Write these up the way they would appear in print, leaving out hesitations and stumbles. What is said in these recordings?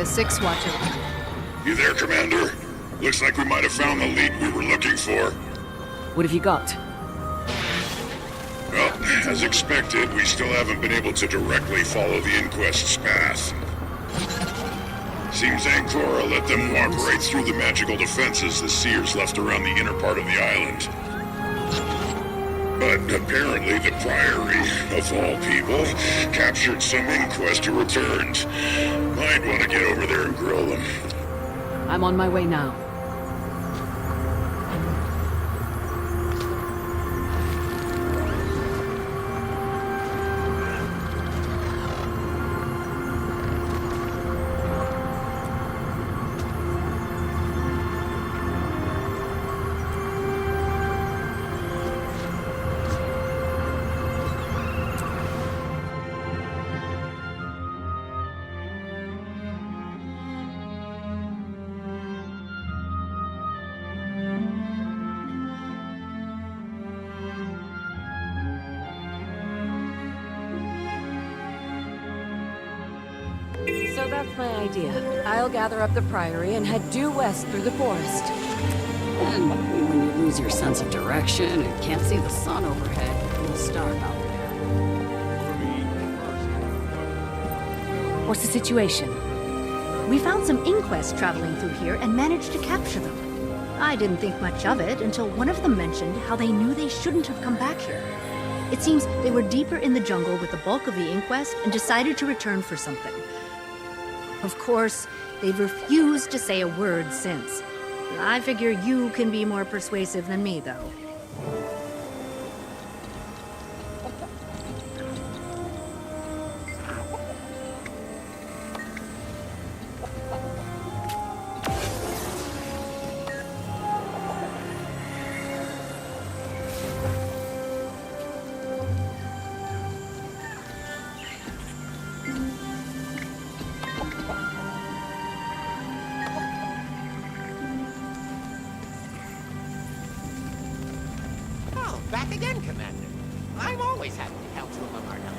the Six watching. You there, Commander? Looks like we might have found the lead we were looking for. What have you got? Well, as expected, we still haven't been able to directly follow the Inquest's path. Seems Ancora let them walk right through the magical defenses the Seers left around the inner part of the island. But apparently the Priory, of all people, captured some Inquest who returned. Might want to get over there and grill them. I'm on my way now. So that's my idea. I'll gather up the Priory and head due west through the forest. And when you lose your sense of direction and can't see the sun overhead, we'll start out there. What's the situation? We found some Inquests traveling through here and managed to capture them. I didn't think much of it until one of them mentioned how they knew they shouldn't have come back here. It seems they were deeper in the jungle with the bulk of the Inquest and decided to return for something. Of course, they've refused to say a word since. I figure you can be more persuasive than me, though. Back again, Commander. I'm always happy to help you among our number.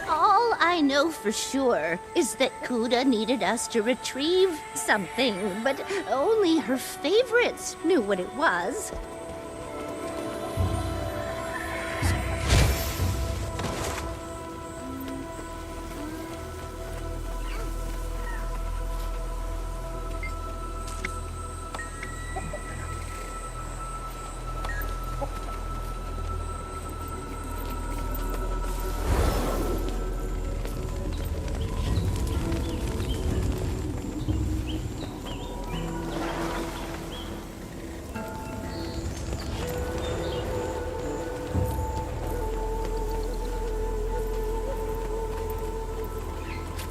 All I know for sure is that Kuda needed us to retrieve something, but only her favorites knew what it was.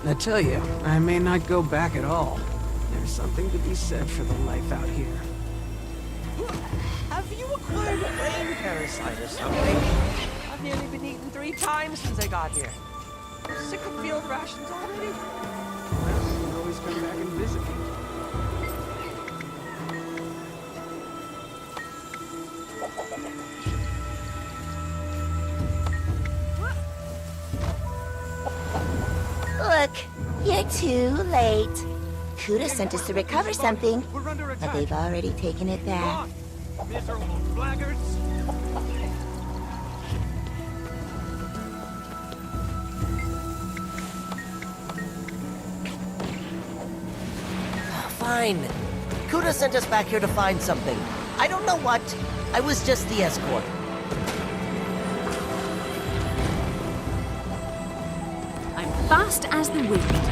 I tell you, I may not go back at all. There's something to be said for the life out here. Have you acquired a brain parasite or something? I've nearly been eaten 3 times since I got here. Sick of field rations already? Well, you can always come back and visit me. Look, you're too late. Kuda sent us to recover something, We're under but attack. they've already taken it back. Miserable blackguards. Fine. Kuda sent us back here to find something. I don't know what. I was just the escort. I'm fast as the wind.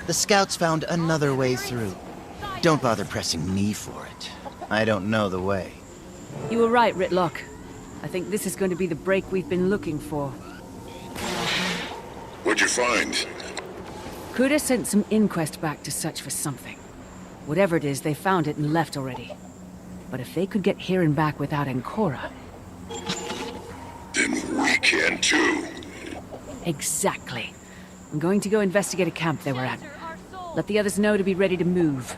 The scouts found another way through. Don't bother pressing me for it. I don't know the way. You were right, Ritlock. I think this is going to be the break we've been looking for. What'd you find? Kuda sent some inquest back to search for something. Whatever it is, they found it and left already. But if they could get Hirin back without Ancora... Then we can too. Exactly. I'm going to go investigate a camp they were at. Let the others know to be ready to move.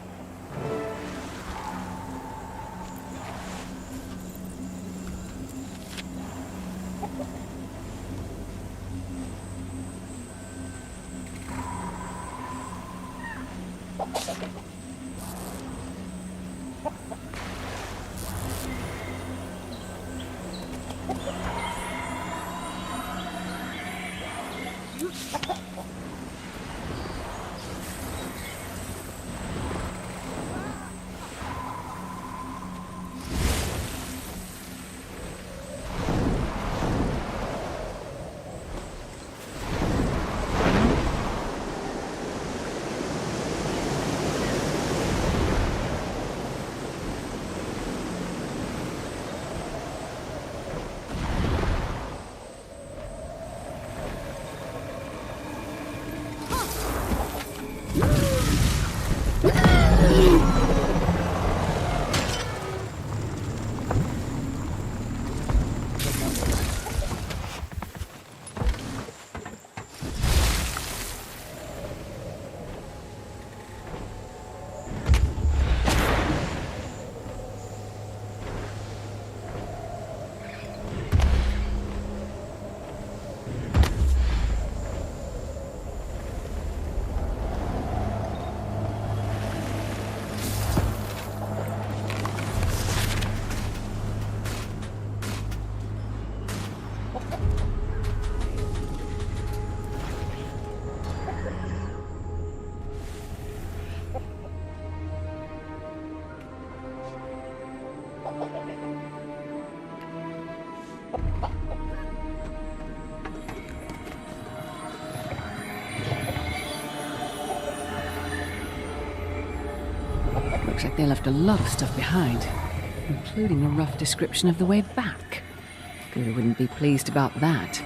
Looks like they left a lot of stuff behind, including a rough description of the way back. Kuda wouldn't be pleased about that.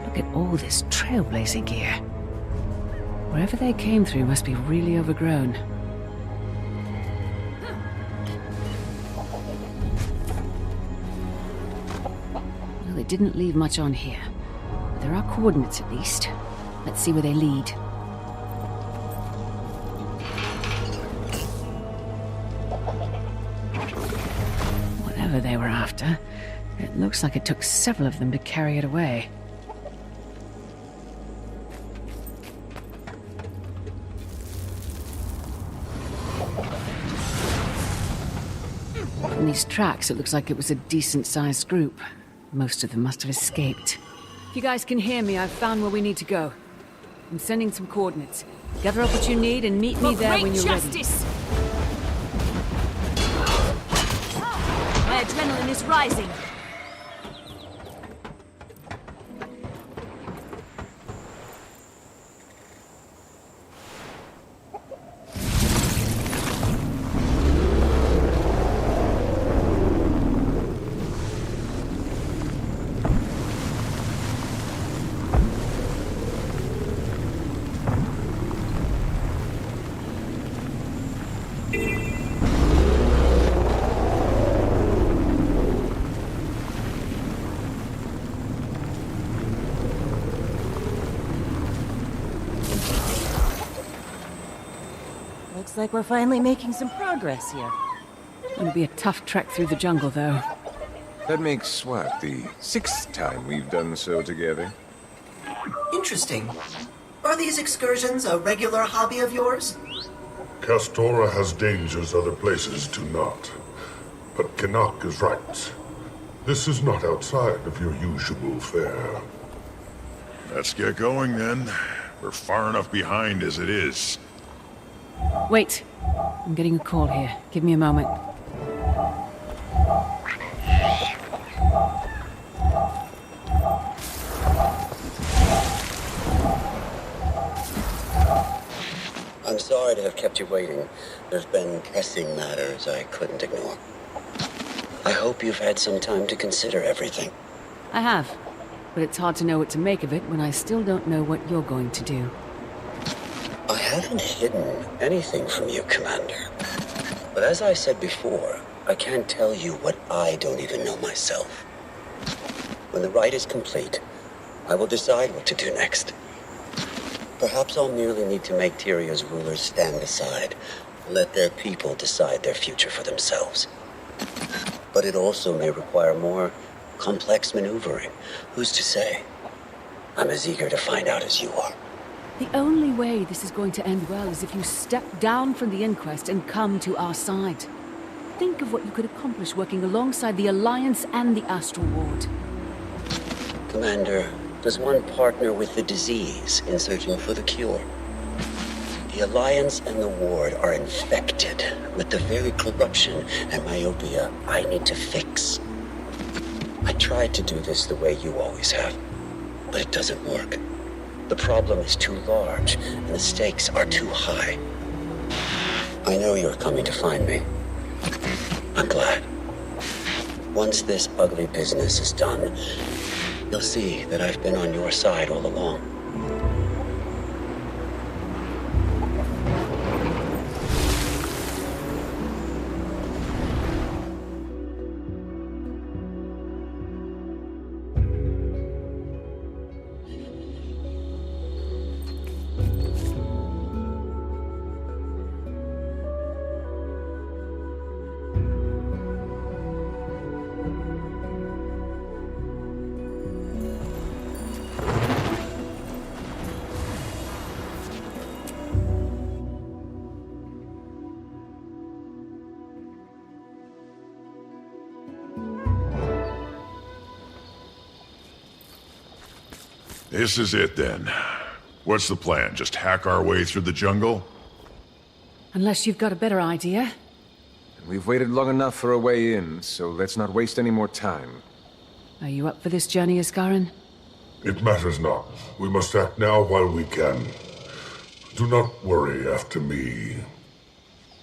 Look at all this trailblazing gear. Wherever they came through must be really overgrown. Well, they didn't leave much on here. But there are coordinates at least. Let's see where they lead. Whatever they were after, it looks like it took several of them to carry it away. From these tracks, it looks like it was a decent-sized group. Most of them must have escaped. If you guys can hear me, I've found where we need to go. I'm sending some coordinates. Gather up what you need and meet me there when you're ready. My adrenaline is rising. Looks like we're finally making some progress here. Gonna be a tough trek through the jungle, though. That makes, what, the 6th time we've done so together? Interesting. Are these excursions a regular hobby of yours? Castora has dangers other places do not. But Canuck is right. This is not outside of your usual fare. Let's get going then. We're far enough behind as it is. Wait. I'm getting a call here. Give me a moment. I'm sorry to have kept you waiting. There's been pressing matters I couldn't ignore. I hope you've had some time to consider everything. I have. But it's hard to know what to make of it when I still don't know what you're going to do. I haven't hidden anything from you, Commander. But as I said before, I can't tell you what I don't even know myself. When the rite is complete, I will decide what to do next. Perhaps I'll merely need to make Tyria's rulers stand aside, let their people decide their future for themselves. But it also may require more complex maneuvering. Who's to say? I'm as eager to find out as you are. The only way this is going to end well is if you step down from the inquest and come to our side. Think of what you could accomplish working alongside the Alliance and the Astral Ward. Commander, does one partner with the disease in searching for the cure? The Alliance and the Ward are infected with the very corruption and myopia I need to fix. I tried to do this the way you always have, but it doesn't work. The problem is too large, and the stakes are too high. I know you're coming to find me. I'm glad. Once this ugly business is done, you'll see that I've been on your side all along. This is it then. What's the plan? Just hack our way through the jungle? Unless you've got a better idea. We've waited long enough for a way in, so let's not waste any more time. Are you up for this journey, Askaran? It matters not. We must act now while we can. Do not worry after me.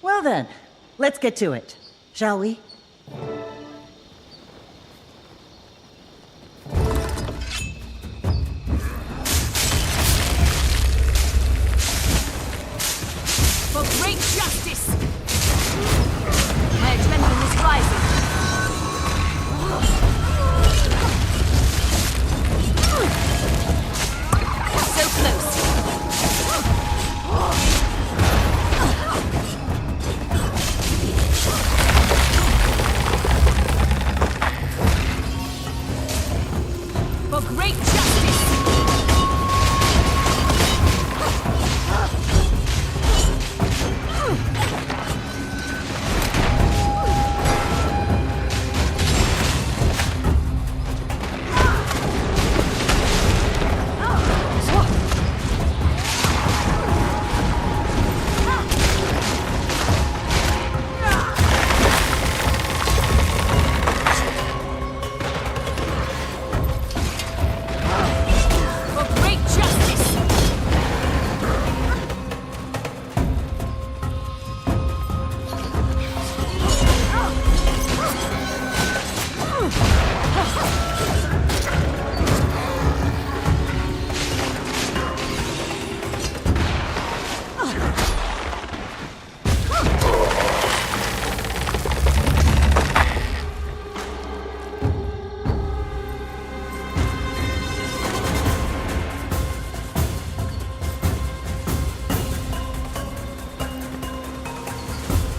Well then, let's get to it, shall we? For great justice! My adrenaline is rising. So close.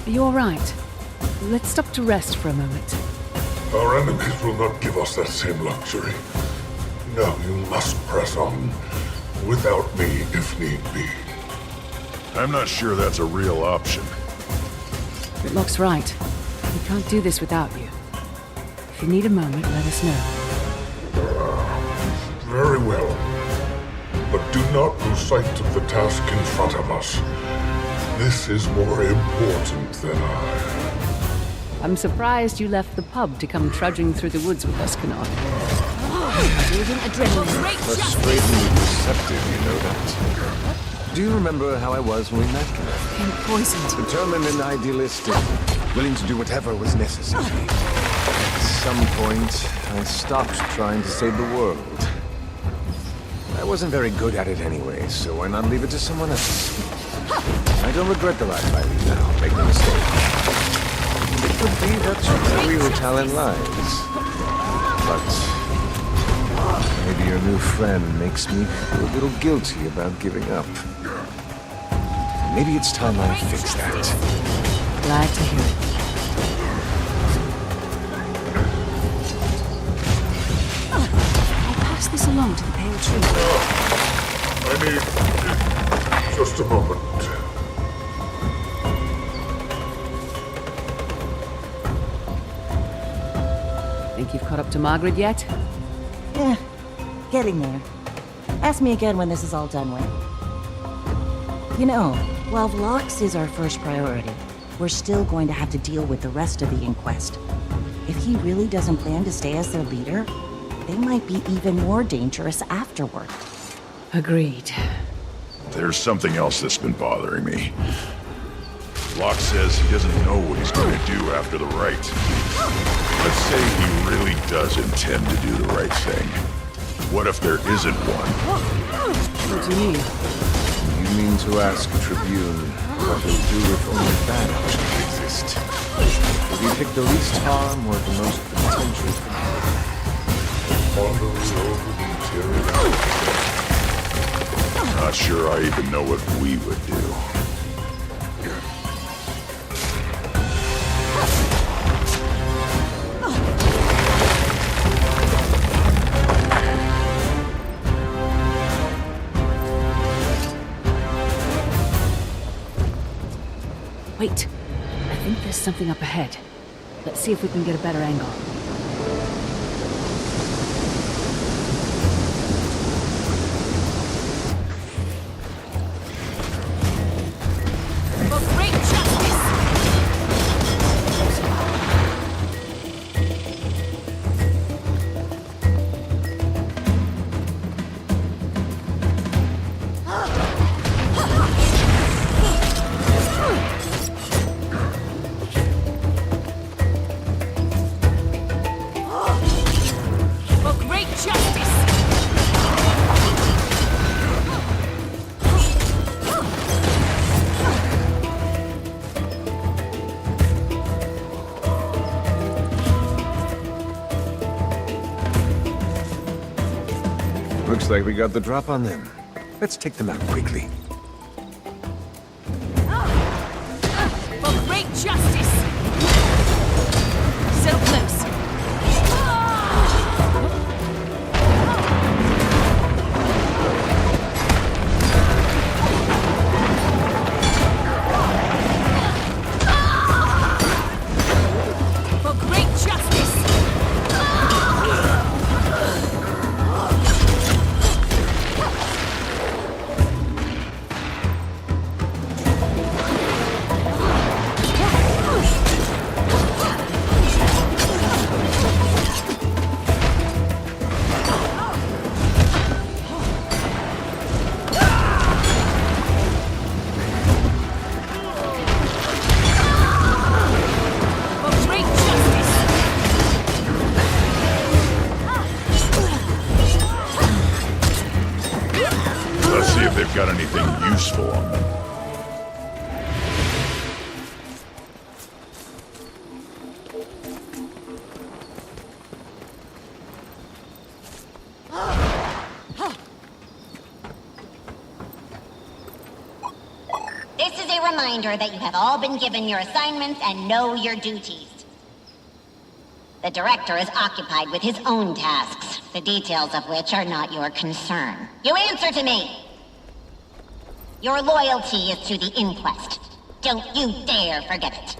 Are you alright? Let's stop to rest for a moment. Our enemies will not give us that same luxury. Now you must press on. Without me, if need be. I'm not sure that's a real option. Gridlock's right. We can't do this without you. If you need a moment, let us know. Very well. But do not lose sight of the task in front of us. This is more important than I. I'm surprised you left the pub to come trudging through the woods with us, Canard. Frustratingly receptive, you know that. Do you remember how I was when we met? Being poisoned. Determined and idealistic, willing to do whatever was necessary. At some point, I stopped trying to save the world. I wasn't very good at it anyway, so why not leave it to someone else? I don't regret the life I lead now, make no mistake. It could be that's where real talent lies. But maybe your new friend makes me feel a little guilty about giving up. Maybe it's time I fix that. Glad to hear it. I'll pass this along to the pale tree. I need just a moment. Think you've caught up to Margaret yet? Yeah, getting there. Ask me again when this is all done with. You know, while Vlox is our first priority, we're still going to have to deal with the rest of the Inquest. If he really doesn't plan to stay as their leader, they might be even more dangerous afterward. Agreed. There's something else that's been bothering me. Locke says he doesn't know what he's going to do after the rite. Let's say he really does intend to do the right thing. What if there isn't one? What do you mean? You mean to ask a Tribune what he'll do if only bad options exist? Will he pick the least harm or the most potential harm? Not sure I even know what we would do. Wait. I think there's something up ahead. Let's see if we can get a better angle. Looks like we got the drop on them. Let's take them out quickly. For great justice! So close. For great justice! reminder that you have all been given your assignments and know your duties. The director is occupied with his own tasks, the details of which are not your concern. You answer to me! Your loyalty is to the inquest. Don't you dare forget it.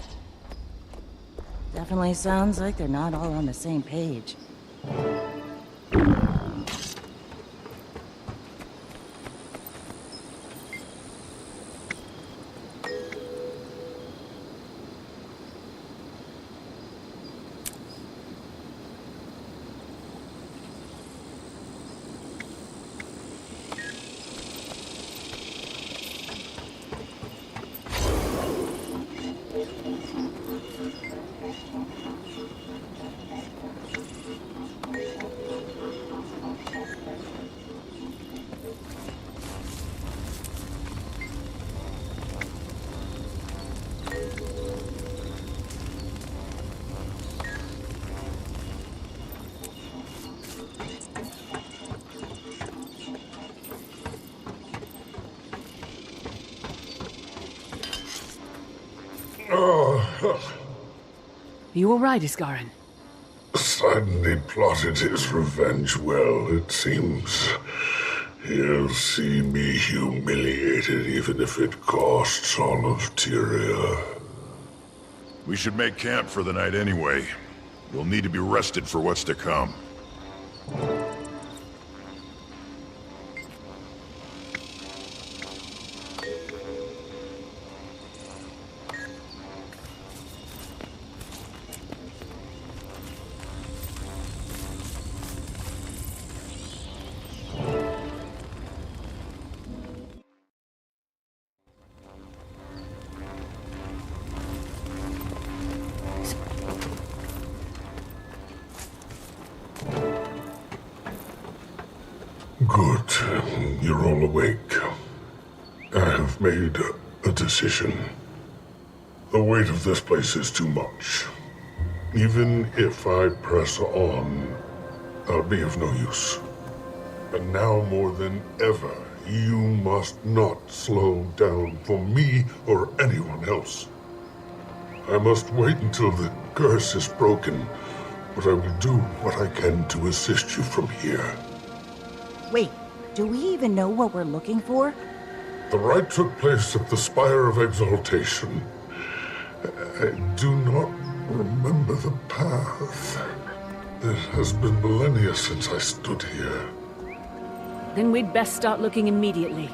Definitely sounds like they're not all on the same page. Are you alright, Iskarin? Sidney plotted his revenge well, it seems. He'll see me humiliated, even if it costs all of Tyria. We should make camp for the night anyway. You'll need to be rested for what's to come. Good. You're all awake. I have made a decision. The weight of this place is too much. Even if I press on, I'll be of no use. And now more than ever, you must not slow down for me or anyone else. I must wait until the curse is broken, but I will do what I can to assist you from here. Wait, do we even know what we're looking for? The rite took place at the Spire of Exaltation. I do not remember the path. It has been millennia since I stood here. Then we'd best start looking immediately.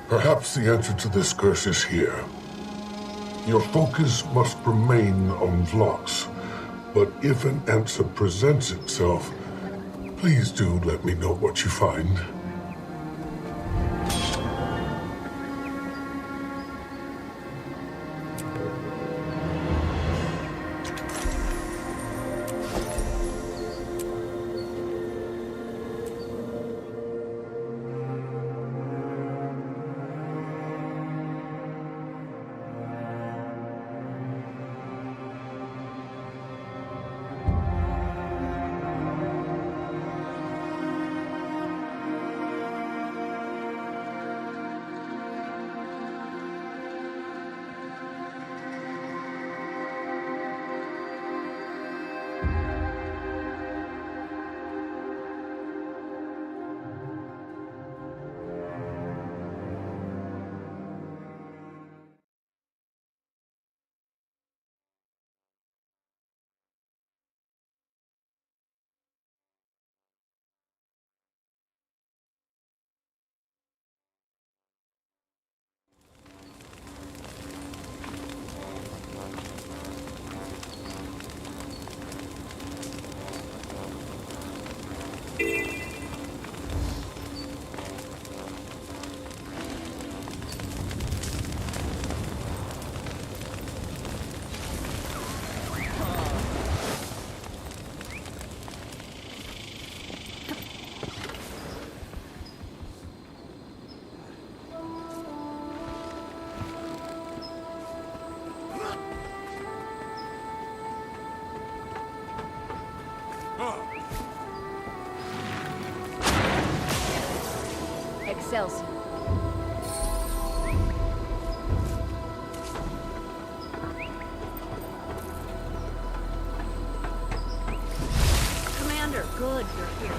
Perhaps the answer to this curse is here. Your focus must remain on Vlox. But if an answer presents itself, please do let me know what you find. Excelsior. Commander, good you're here.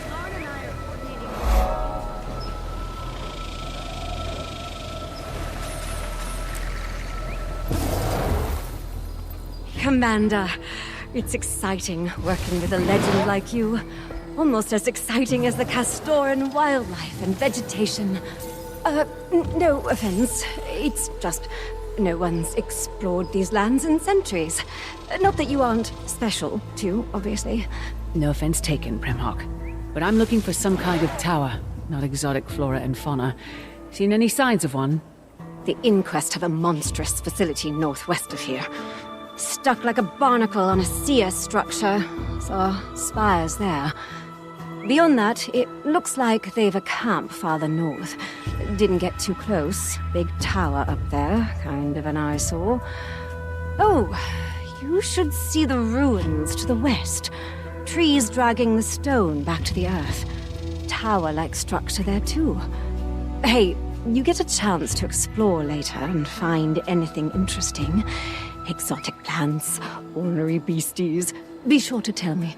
Starn and I are coordinating. Commander, it's exciting working with a legend like you. Almost as exciting as the Castoran wildlife and vegetation. No offense. It's just no one's explored these lands in centuries. Not that you aren't special, too, obviously. No offense taken, Premhawk. But I'm looking for some kind of tower, not exotic flora and fauna. Seen any signs of one? The Inquest have a monstrous facility northwest of here. Stuck like a barnacle on a seer structure. Saw spires there. Beyond that, it looks like they've a camp farther north. Didn't get too close. Big tower up there, kind of an eyesore. Oh, you should see the ruins to the west. Trees dragging the stone back to the earth. Tower-like structure there too. Hey, you get a chance to explore later and find anything interesting. Exotic plants, ornery beasties. Be sure to tell me.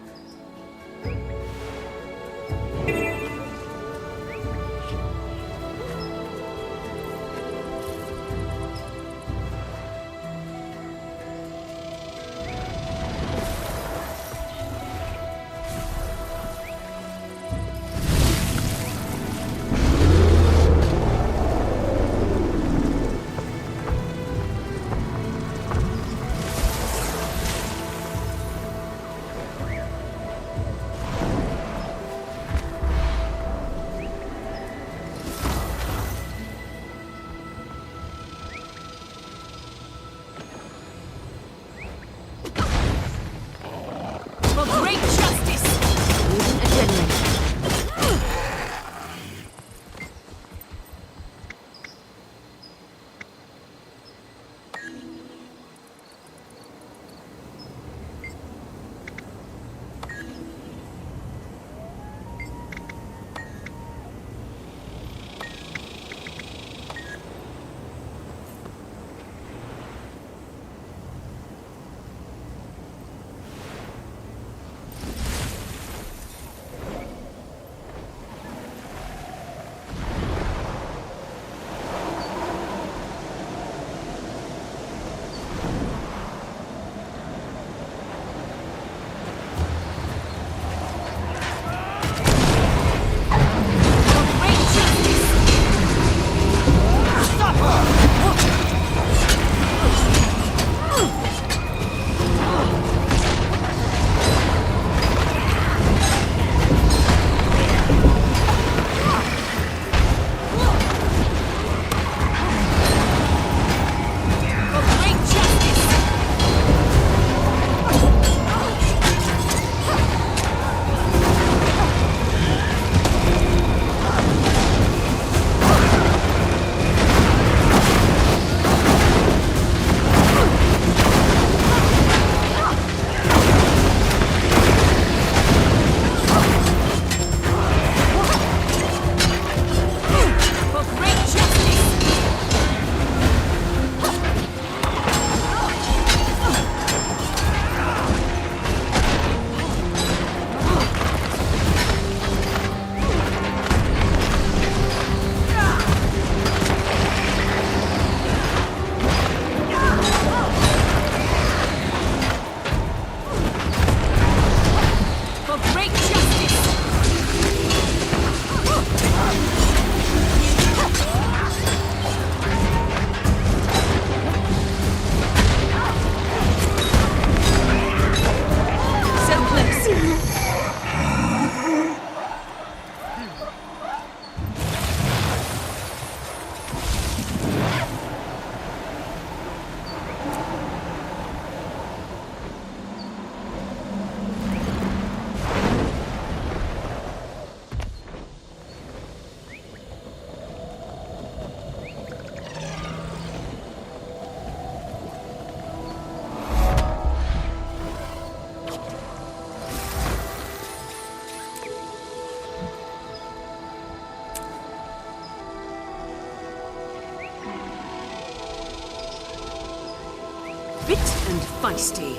fit and feisty.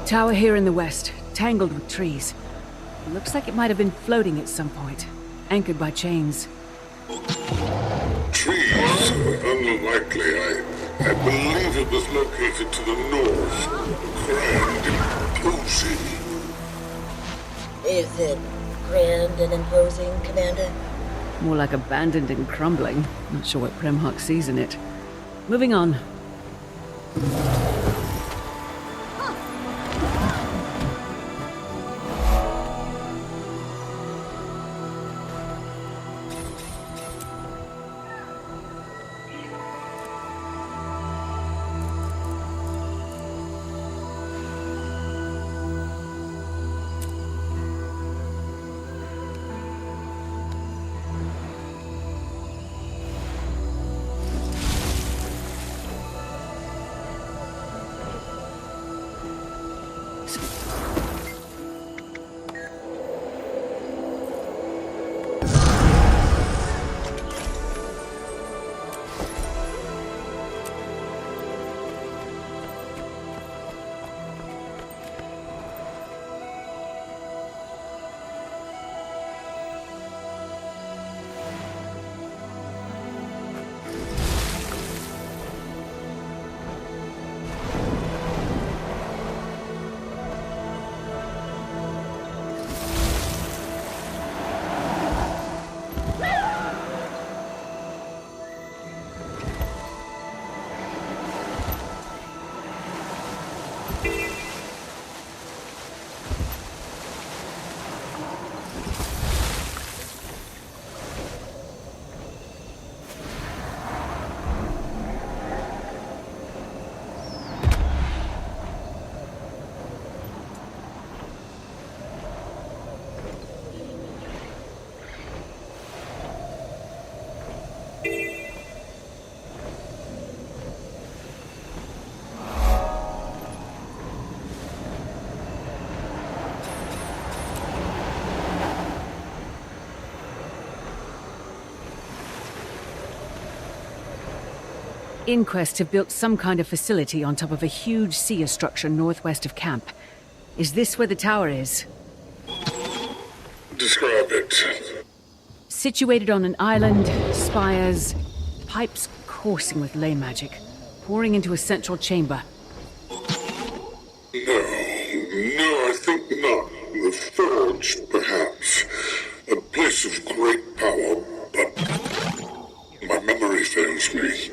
Tower here in the west, tangled with trees. Looks like it might have been floating at some point, anchored by chains. Trees? Unlikely. I believe it was located to the north. Grand and imposing. Is it grand and imposing, Commander? More like abandoned and crumbling. Not sure what Premhawk sees in it. Moving on. Inquest have built some kind of facility on top of a huge seer structure northwest of camp. Is this where the tower is? Describe it. Situated on an island, spires, pipes coursing with ley magic, pouring into a central chamber. No, I think not. The Forge, perhaps. A place of great power, but my memory fails me.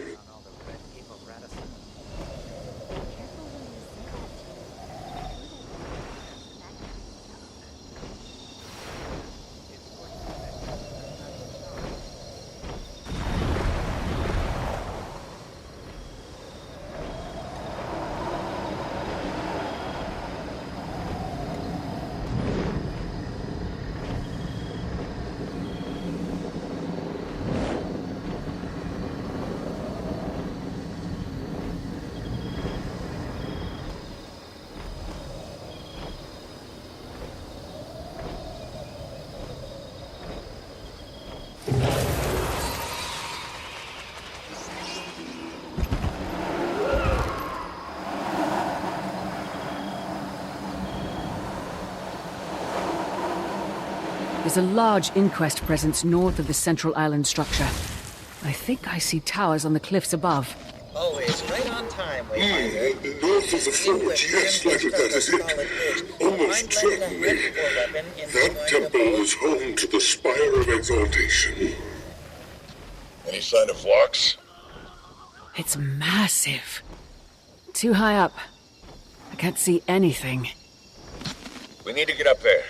There's a large inquest presence north of the central island structure. I think I see towers on the cliffs above. Always right on time, Wayfinder. North of the Forge, yes, that is it. Almost certainly. That temple is home to the Spire of Exaltation. Any sign of Phlox? It's massive. Too high up. I can't see anything. We need to get up there.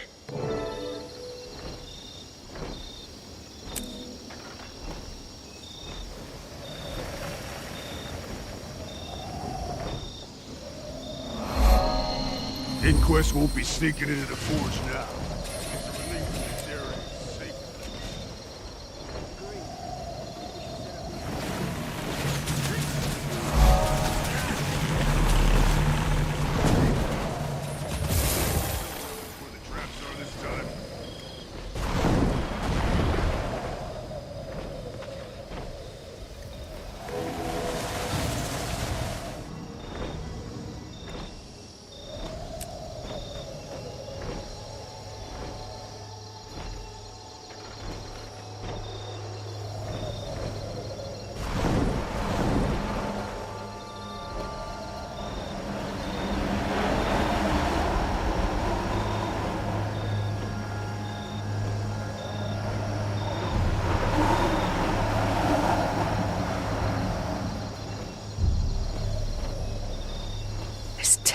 Inquest won't be sneaking into the Forge now.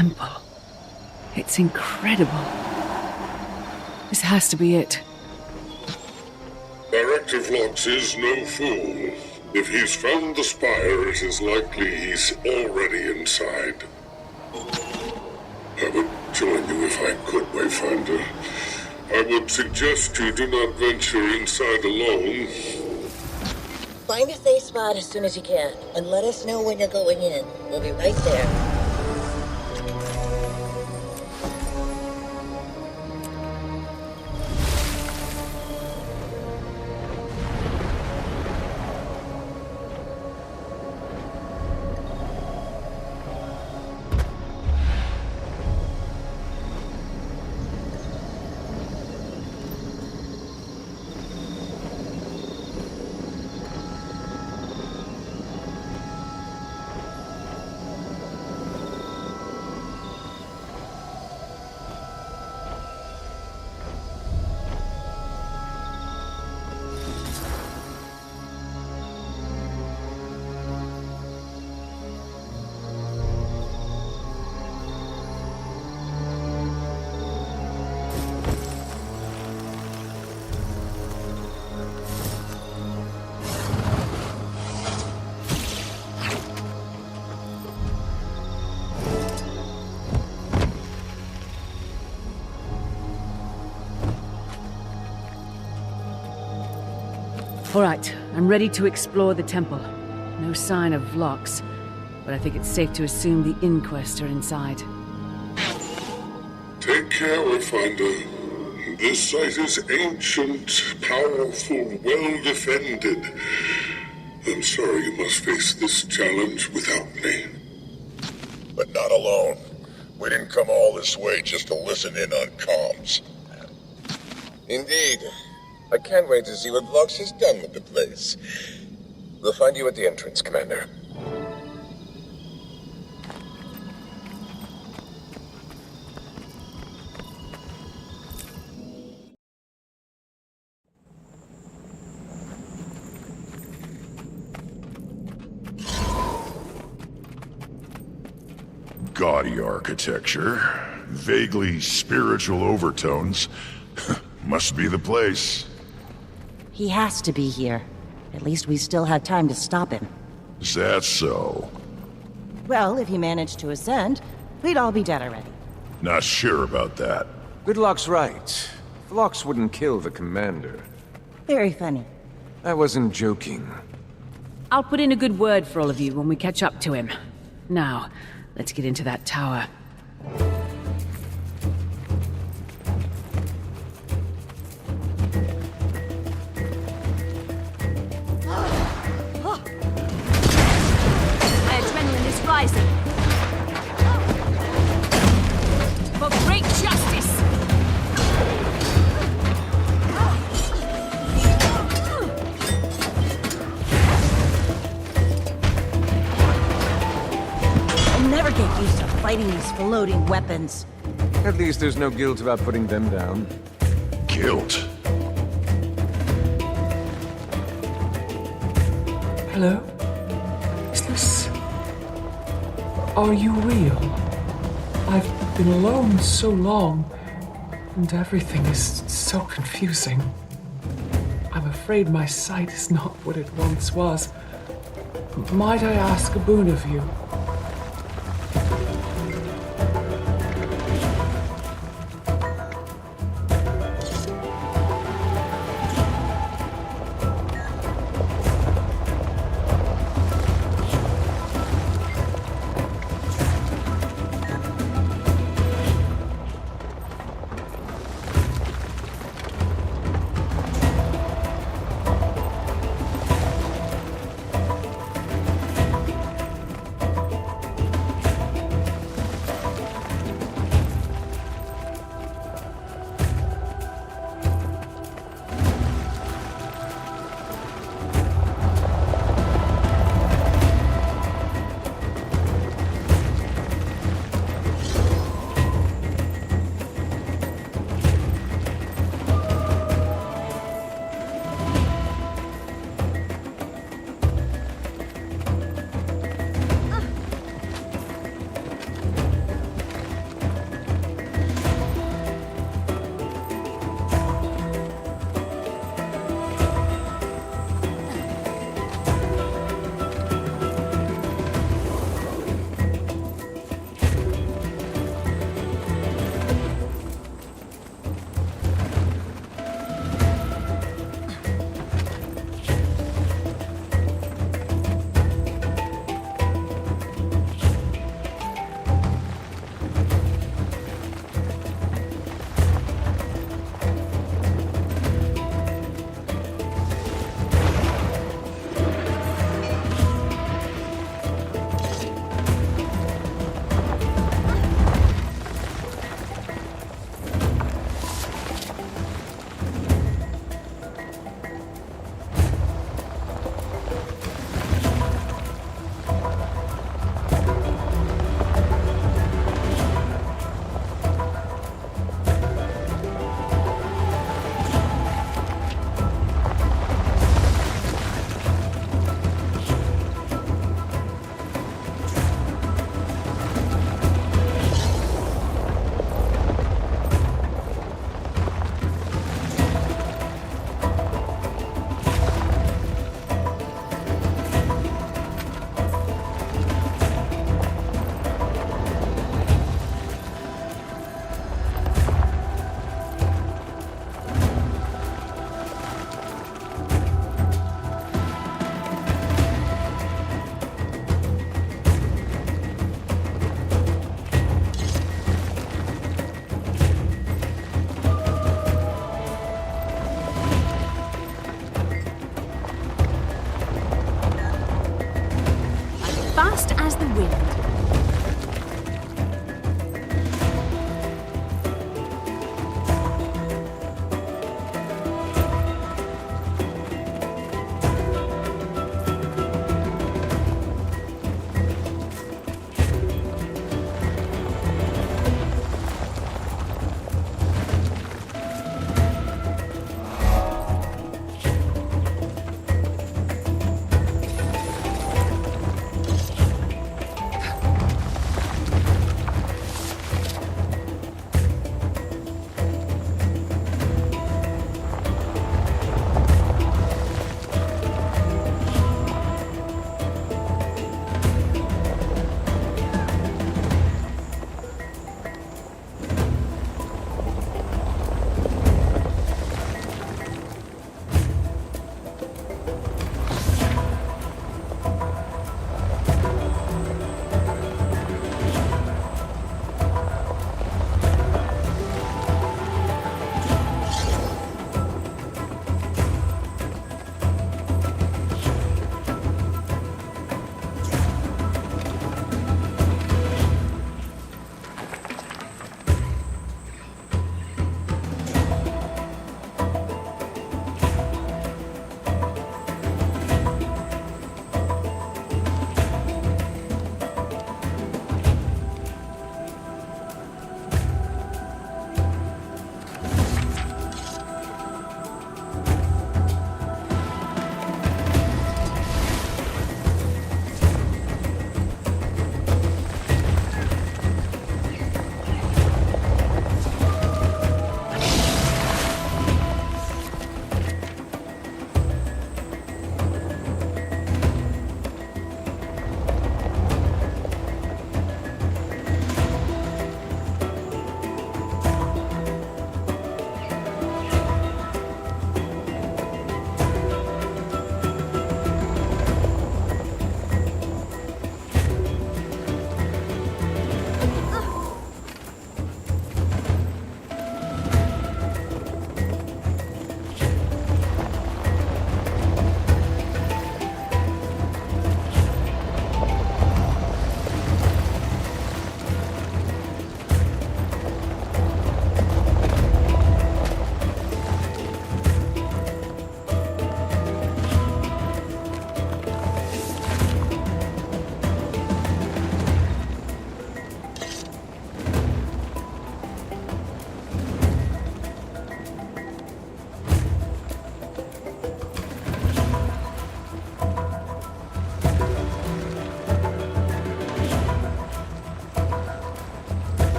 temple. It's incredible. This has to be it. Director Vlox is no fool. If he's found the spire, it is likely he's already inside. I would join you if I could, Wayfinder. I would suggest you do not venture inside alone. Find a safe spot as soon as you can, and let us know when you're going in. We'll be right there. All right, I'm ready to explore the temple. No sign of Vlox, but I think it's safe to assume the Inquest are inside. Take care, Wayfinder. This site is ancient, powerful, well defended. I'm sorry you must face this challenge without me. But not alone. We didn't come all this way just to listen in on comms. Indeed. I can't wait to see what Vlox has done with the place. We'll find you at the entrance, Commander. Gaudy architecture, vaguely spiritual overtones. Must be the place. He has to be here. At least we still had time to stop him. Is that so? Well, if he managed to ascend, we'd all be dead already. Not sure about that. Gridlock's right. Vlox wouldn't kill the commander. Very funny. I wasn't joking. I'll put in a good word for all of you when we catch up to him. Now, let's get into that tower. Rising. For great justice. I'll never get used to fighting these floating weapons. At least there's no guilt about putting them down. Guilt? Hello? Is this... Are you real? I've been alone so long, and everything is so confusing. I'm afraid my sight is not what it once was. Might I ask a boon of you? wind.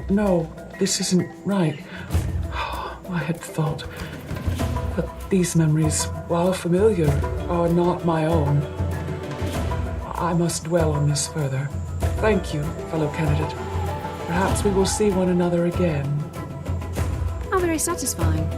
No, this isn't right. I had thought that these memories, while familiar, are not my own. I must dwell on this further. Thank you, fellow candidate. Perhaps we will see one another again. How very satisfying.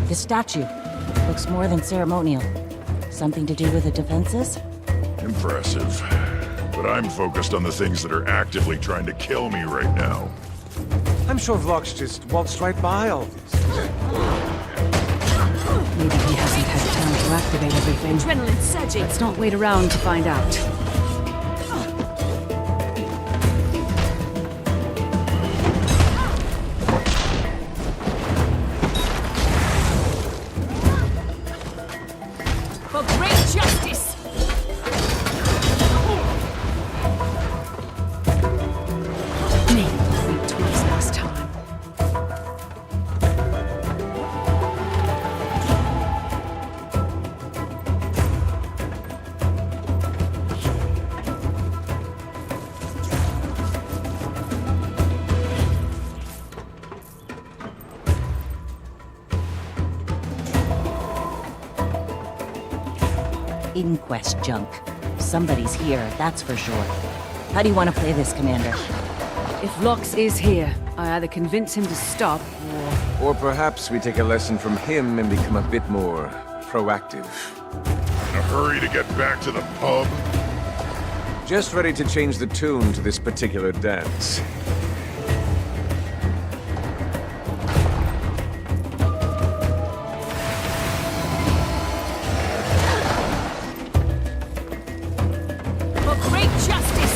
The statue looks more than ceremonial. Something to do with the defenses? Impressive. But I'm focused on the things that are actively trying to kill me right now. I'm sure Vlox just waltzed right by all these. Maybe he hasn't had time to activate everything. Adrenaline surging. Let's not wait around to find out. For great justice! Me, beat twice last time. Inquest junk. Somebody's here, that's for sure. How do you want to play this, Commander? If Vlox is here, I either convince him to stop, Or perhaps we take a lesson from him and become a bit more proactive. In a hurry to get back to the pub? Just ready to change the tune to this particular dance. For great justice!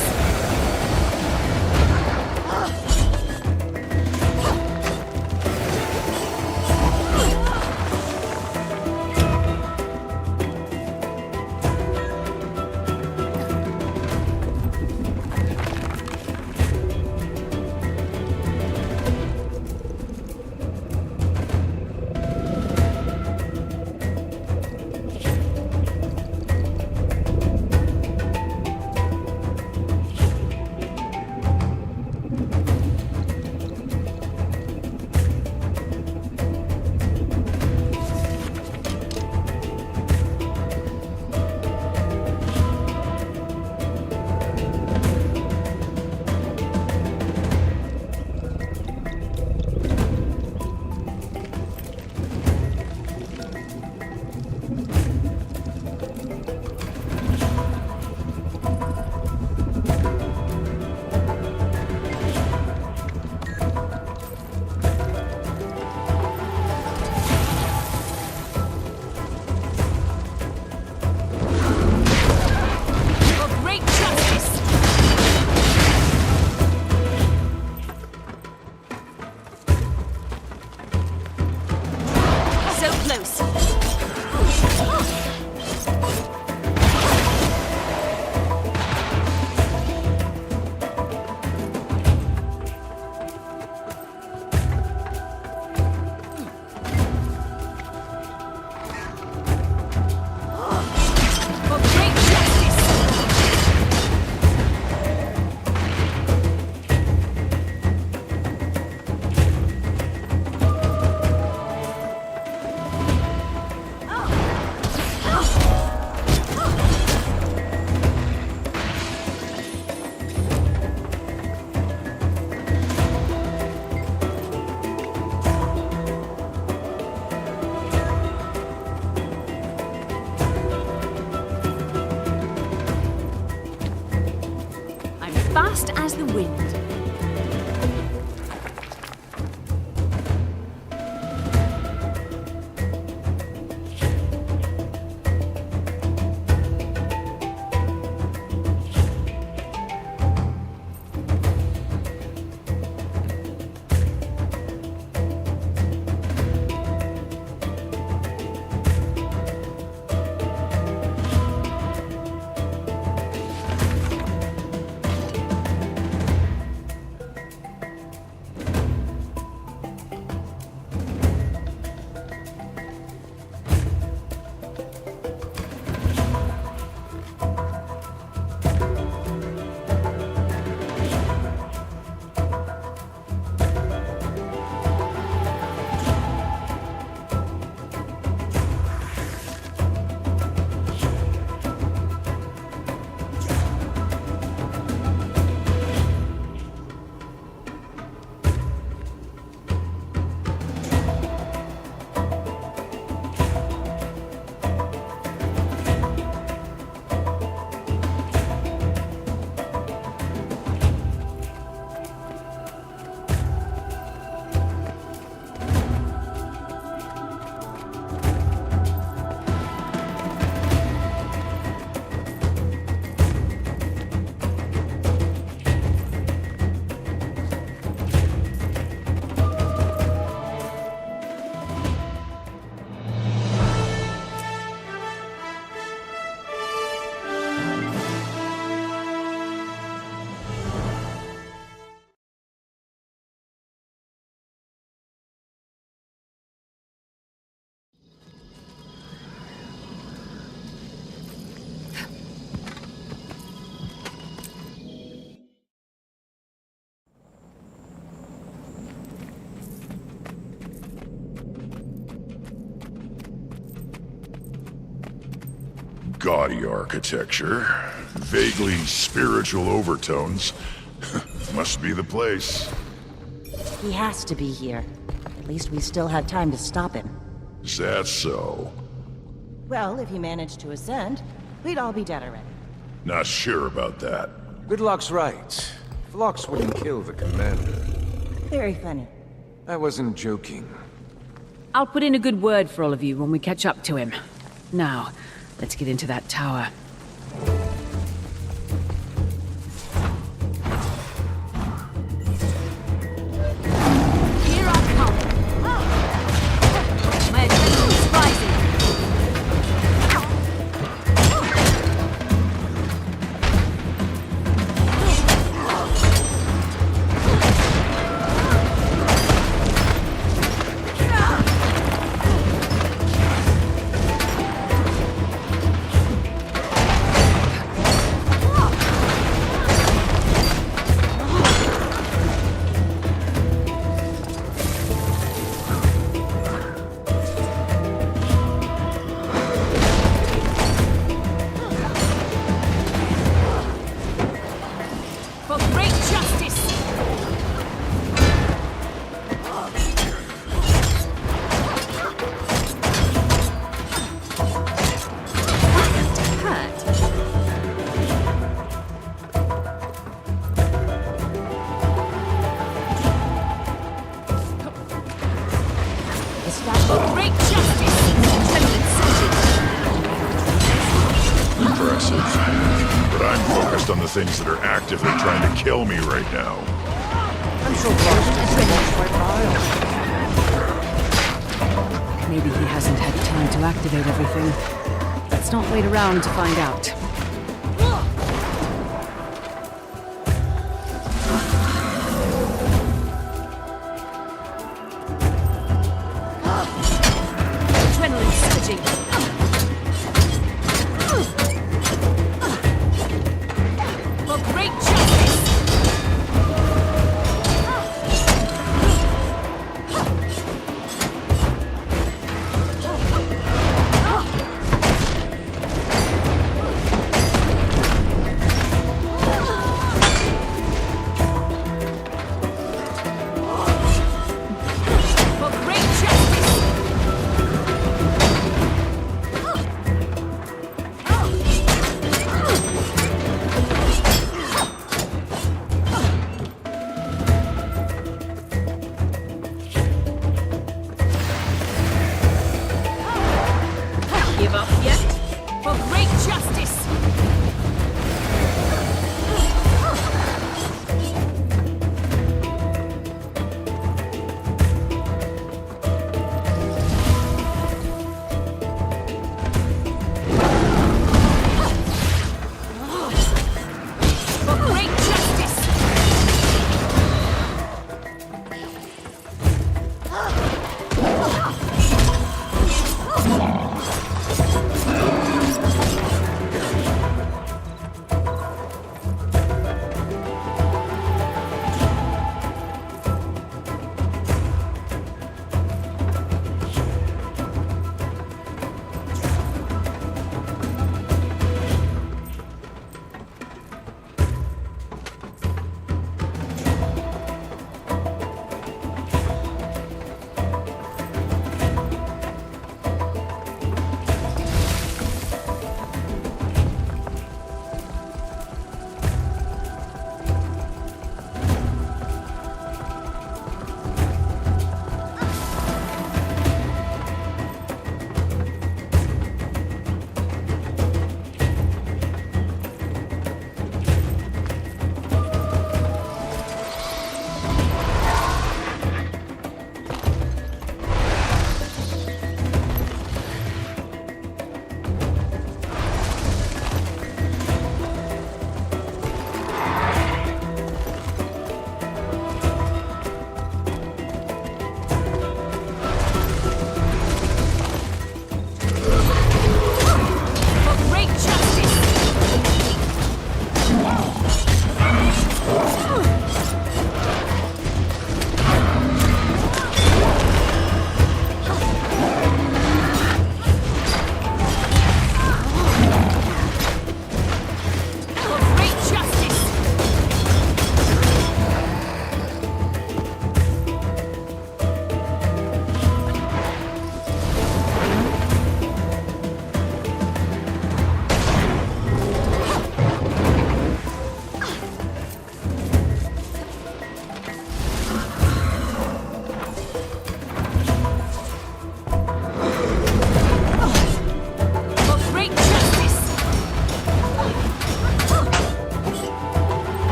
Gaudy architecture, vaguely spiritual overtones. Must be the place. He has to be here. At least we still have time to stop him. Is that so? Well, if he managed to ascend, we'd all be dead already. Not sure about that. Gridlock's right. Phlox wouldn't kill the commander. Very funny. I wasn't joking. I'll put in a good word for all of you when we catch up to him. Now, let's get into that tower. Here I come. My adrenaline is rising. For great justice! For great justice! Impressive. But I'm focused on the things that are actively trying to kill me right now. I'm so close to finish my file. Maybe he hasn't had time to activate everything. Let's not wait around to find out. Adrenaline surging. For great justice!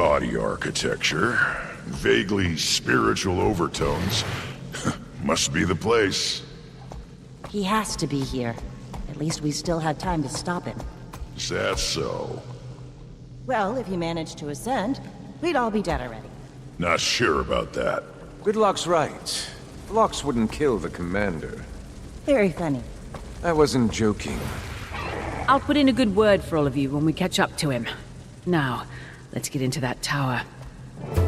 gaudy architecture, vaguely spiritual overtones. Must be the place. He has to be here. At least we still had time to stop him. Is that so? Well, if he managed to ascend, we'd all be dead already. Not sure about that. Gridlock's right. Phlox wouldn't kill the commander. Very funny. I wasn't joking. I'll put in a good word for all of you when we catch up to him. Now, let's get into that tower. On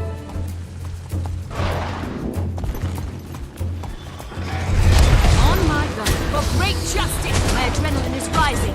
my gun, for great justice! My adrenaline is rising.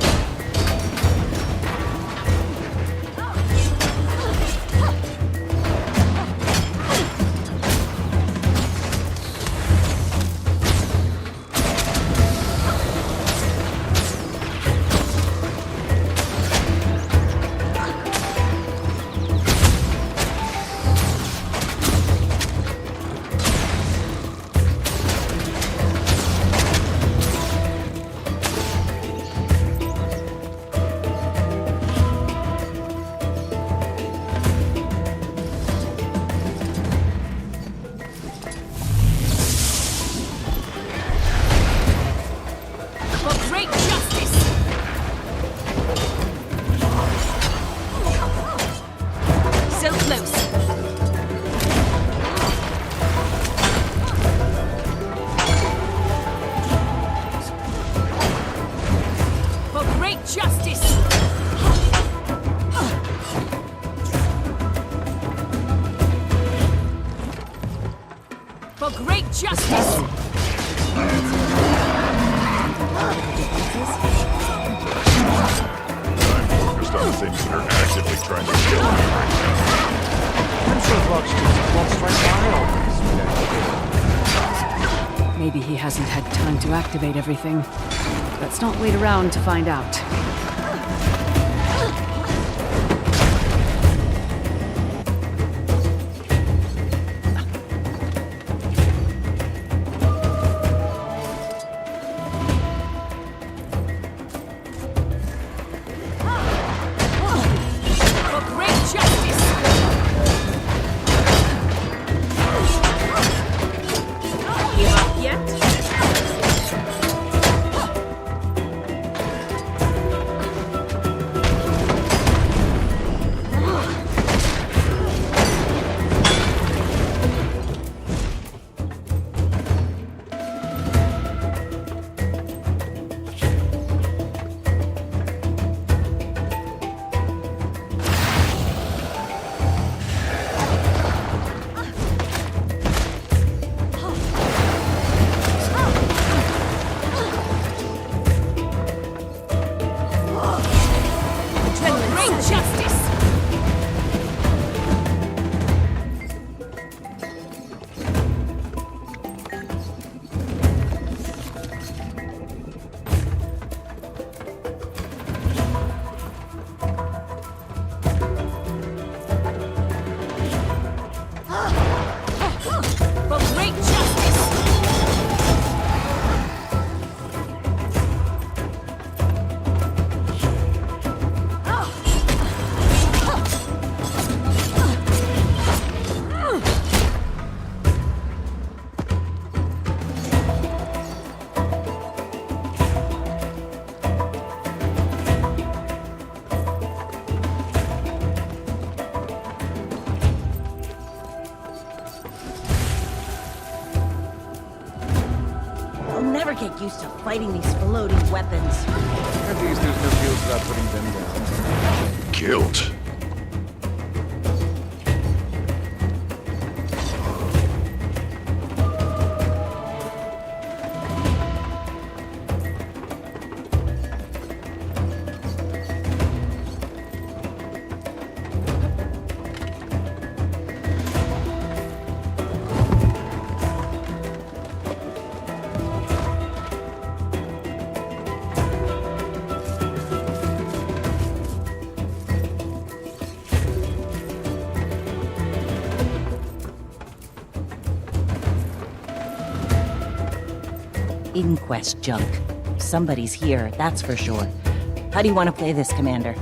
Maybe he hasn't had time to activate everything. Let's not wait around to find out. Get used to fighting these floating weapons. At least there's no guilt about putting them down. Guilt? Inquest junk. Somebody's here, that's for sure. How do you want to play this, Commander?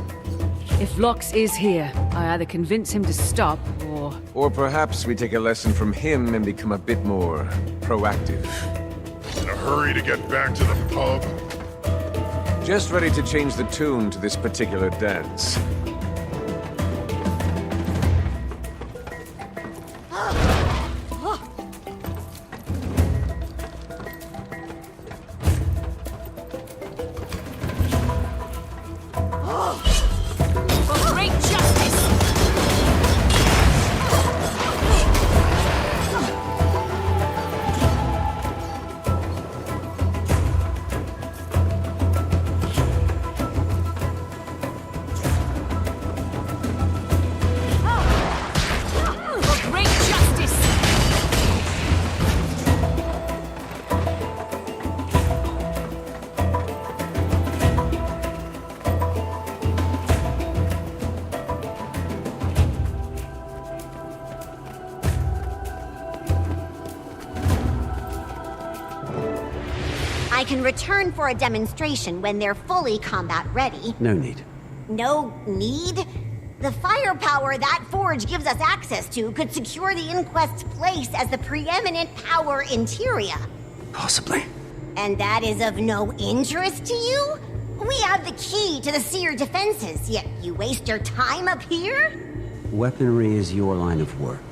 If Lox is here, I either convince him to stop, or... Or perhaps we take a lesson from him and become a bit more proactive. In a hurry to get back to the pub? Just ready to change the tune to this particular dance. I can return for a demonstration when they're fully combat ready. No need. No need? The firepower that forge gives us access to could secure the Inquest's place as the preeminent power in Tyria. Possibly. And that is of no interest to you? We have the key to the Seer defenses, yet you waste your time up here? Weaponry is your line of work.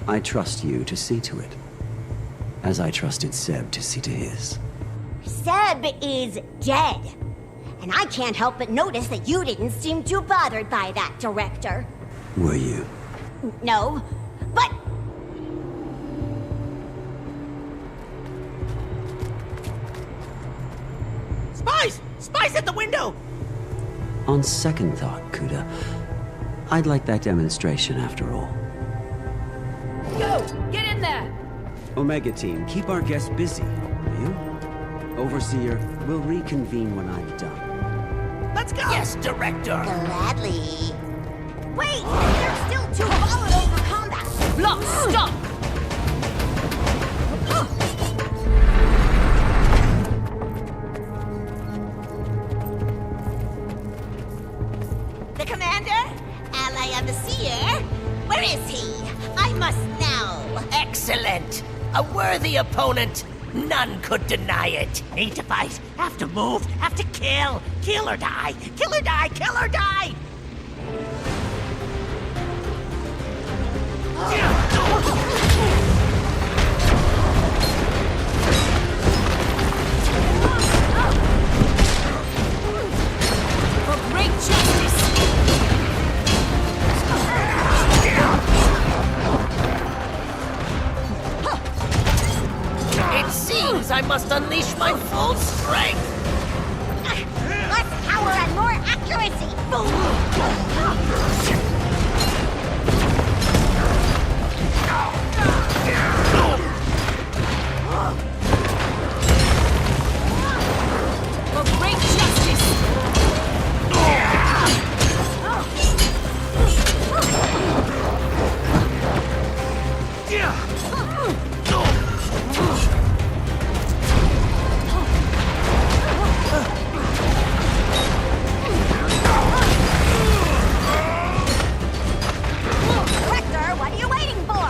I trust you to see to it. As I trusted Seb to see to his. Seb is dead. And I can't help but notice that you didn't seem too bothered by that, Director. Were you? No, but... Spies! Spies at the window! On second thought, Kuda, I'd like that demonstration after all. Go! Get in there! Omega Team, keep our guests busy, will you? Overseer, we'll reconvene when I've done. Let's go! Yes, Director! Gladly. Wait! They're still too volatile for combat! Lock, stop! The Commander? Ally of the Seer? Where is he? I must know. Excellent! A worthy opponent. None could deny it. Need to fight, have to move, have to kill. Kill or die, kill or die, kill or die! For great justice! It seems I must unleash my full strength! Less power and more accuracy! For great justice! Director, what are you waiting for?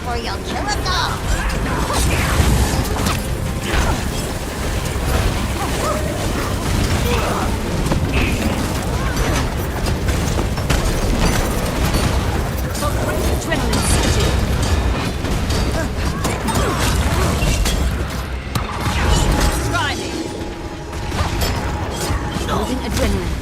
or you'll kill us all. Adrenaline surging. Try me. Building adrenaline.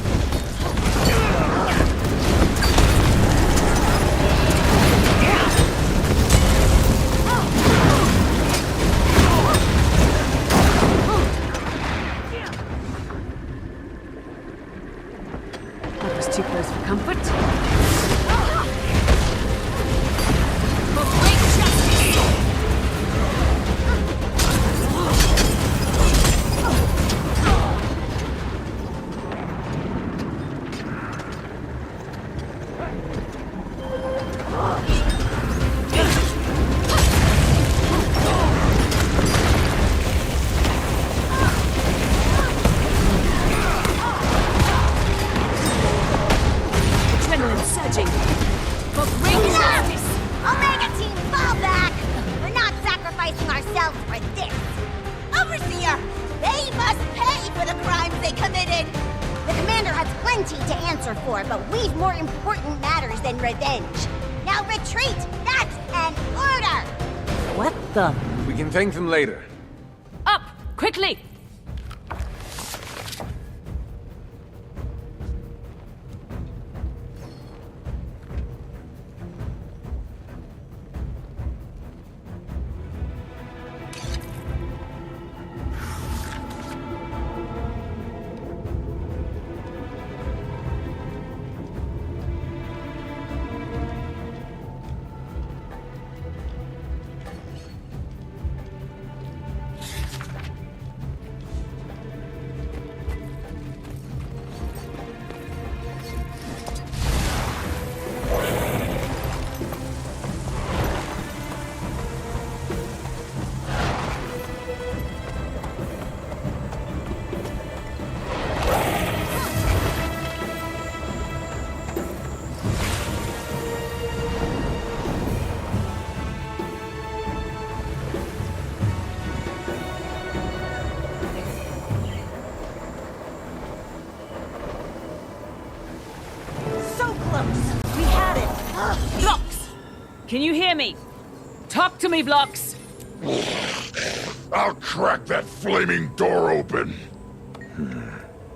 That was too close for comfort. Omega Team, fall back! We're not sacrificing ourselves for this! Overseer! They must pay for the crimes they committed! The Commander has plenty to answer for, but we've more important matters than revenge. Now retreat! That's an order! What the? We can thank them later. Up! Quickly! Vlox! Can you hear me? Talk to me, Vlox! I'll crack that flaming door open!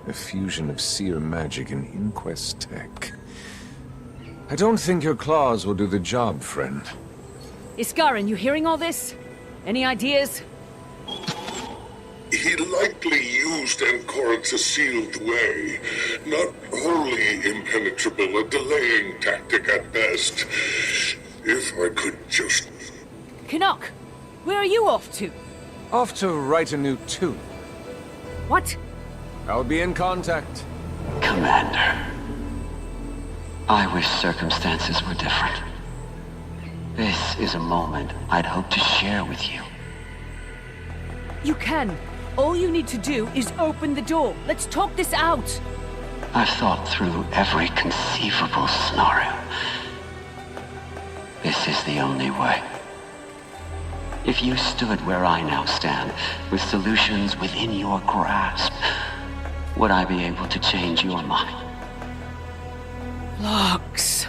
A fusion of seer magic and Inquest tech. I don't think your claws will do the job, friend. Iskarin, you hearing all this? Any ideas? He likely used Ancora's sealed way. Not wholly impenetrable, a delaying tactic at best. If I could just... Canuck, where are you off to? Off to write a new tune. What? I'll be in contact. Commander. I wish circumstances were different. This is a moment I'd hope to share with you. You can. All you need to do is open the door. Let's talk this out. I've thought through every conceivable scenario. This is the only way. If you stood where I now stand, with solutions within your grasp, would I be able to change your mind? Vlox.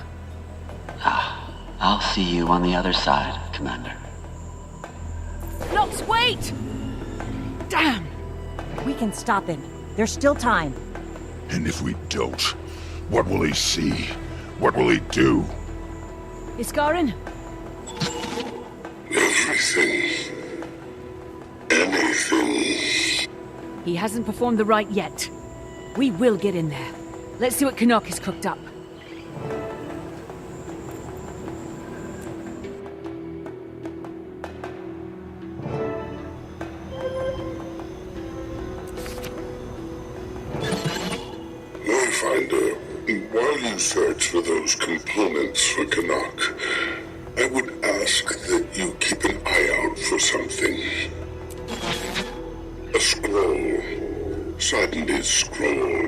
I'll see you on the other side, Commander. Vlox, wait! Damn! We can stop him. There's still time. And if we don't, what will he see? What will he do? Iskarin? Everything. Anything. He hasn't performed the rite yet. We will get in there. Let's see what Canuck has cooked up. Wayfinder, while you search for those components for Canuck, I would ask that you keep an eye out for something. A scroll. Sodden's scroll,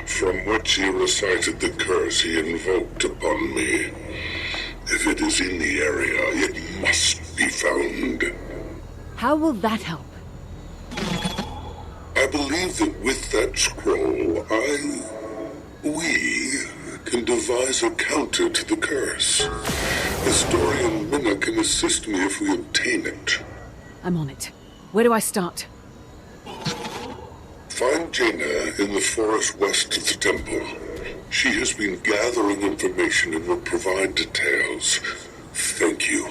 from which he recited the curse he invoked upon me. If if it is in the area, it must be found. How will that help? I believe that with that scroll, we can devise a counter to the curse. Historian Minna can assist me if we obtain it. I'm on it. Where do I start? Find Jaina in the forest west of the temple. She has been gathering information and will provide details. Thank you.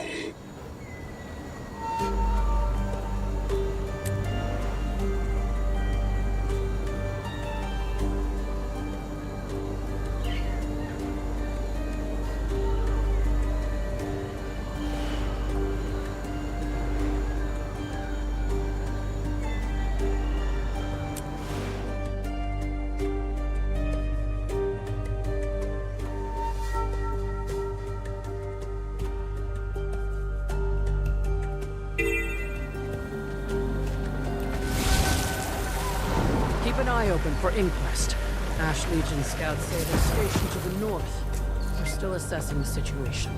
Keep an eye open for Inquest. Ash Legion scouts say they're stationed to the north. They're still assessing the situation.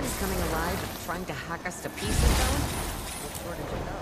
artifacts coming alive, trying to hack us to pieces, though? No shortage of those.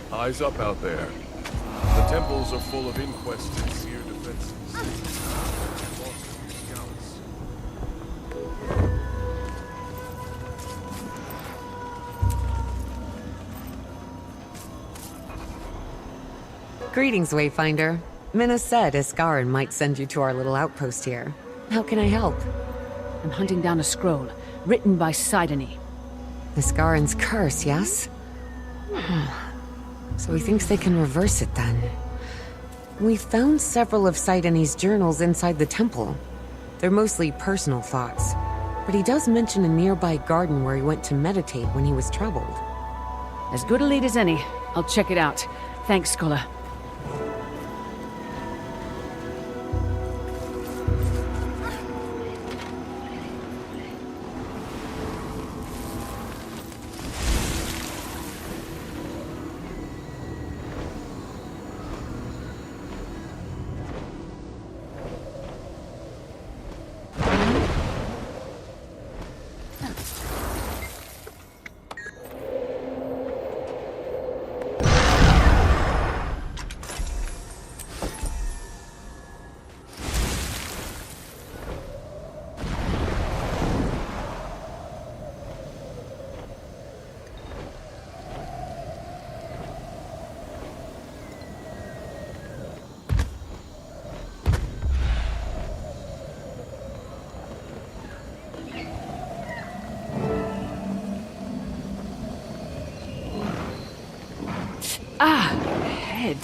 Eyes up out there. The temples are full of inquests and seer defenses. Greetings, Wayfinder. Minna said Iskarin might send you to our little outpost here. How can I help? I'm hunting down a scroll, written by Sidony. Iskarin's curse, yes? So he thinks they can reverse it then. We found several of Sidony's journals inside the temple. They're mostly personal thoughts, but he does mention a nearby garden where he went to meditate when he was troubled. As good a lead as any. I'll check it out. Thanks, Scholar. Ah, head.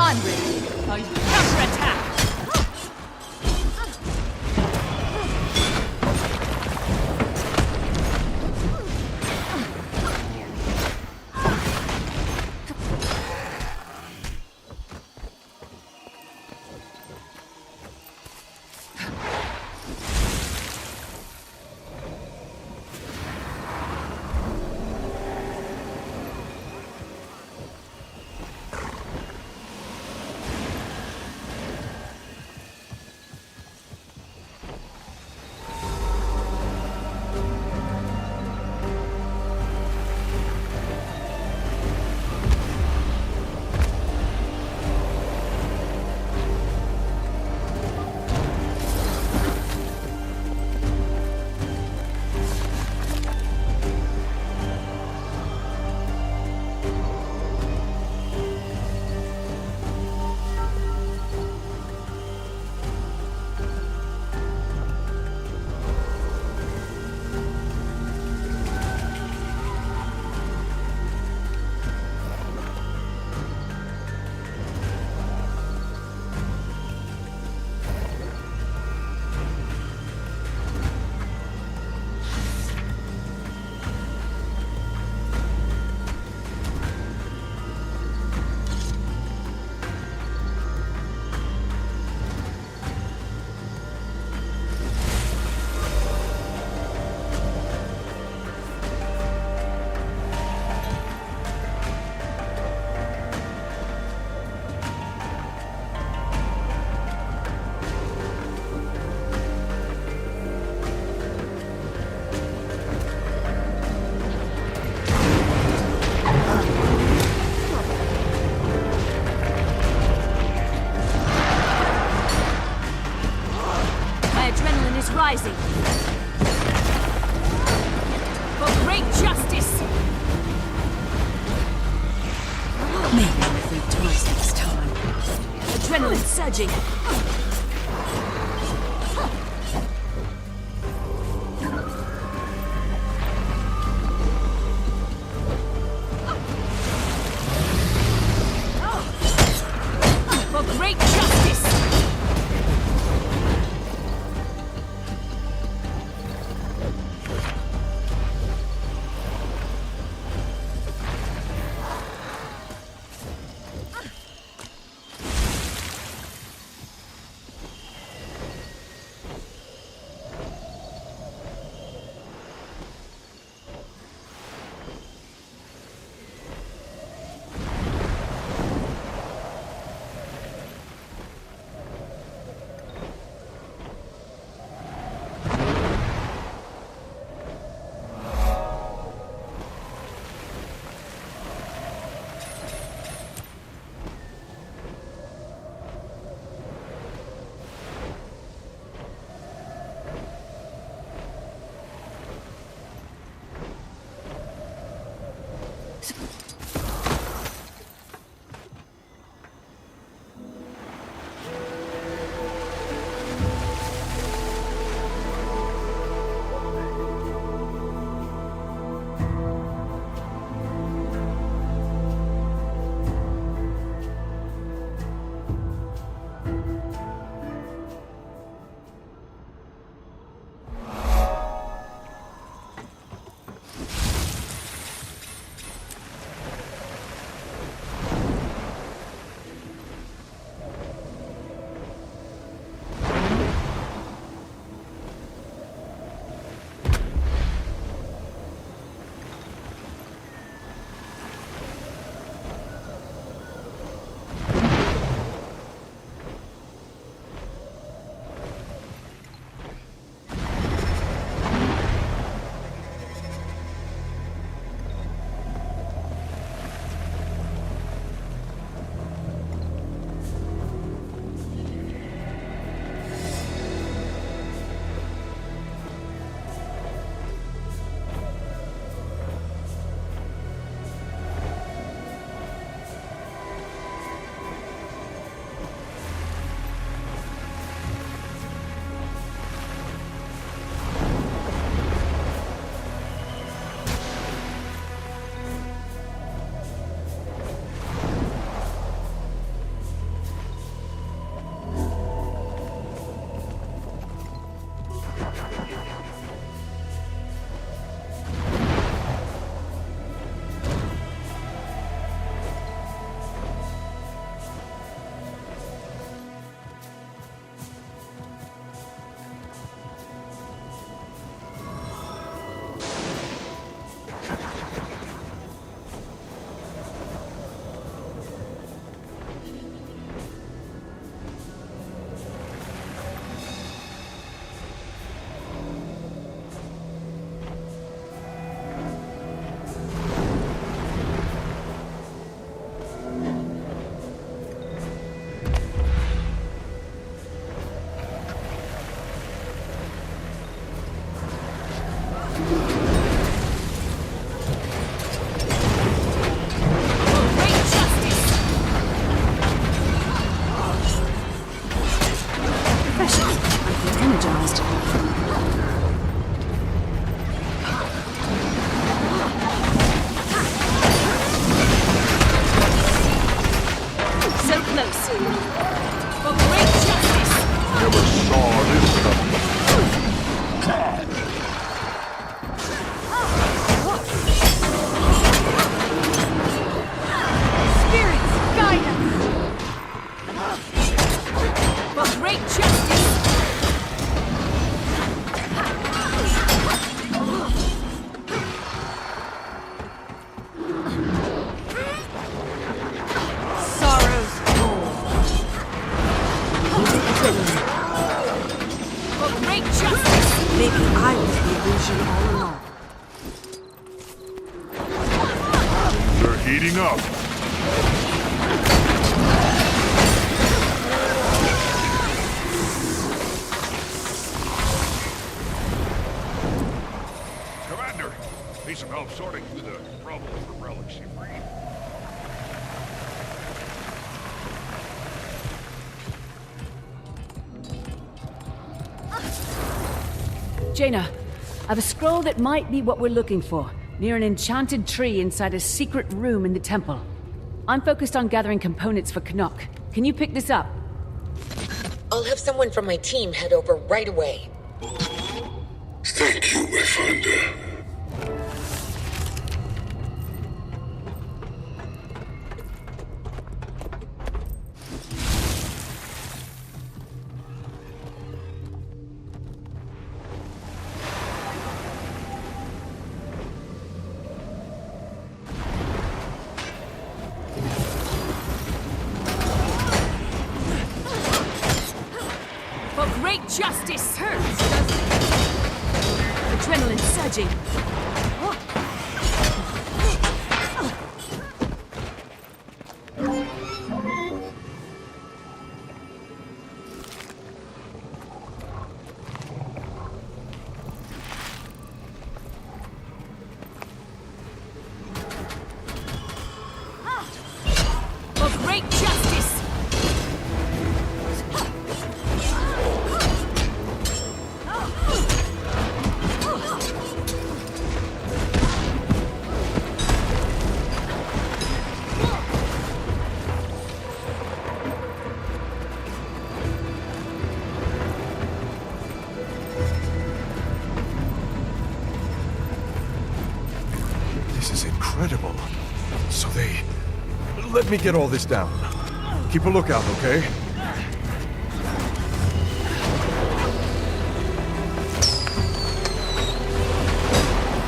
I'm ready. Counterattack! is rising. For great justice! Maybe I'll think twice next time. Adrenaline surging. For great justice! Heating up. Well, sorting through the rubble for relics, you read. Jaina, I have a scroll that might be what we're looking for, near an enchanted tree inside a secret room in the temple. I'm focused on gathering components for Canuck. Can you pick this up? I'll have someone from my team head over right away. Thank you, Wayfinder. For great justice! Hurts, doesn't it? Adrenaline surging. For great justice! This is incredible. So they... Let me get all this down. Keep a lookout, okay?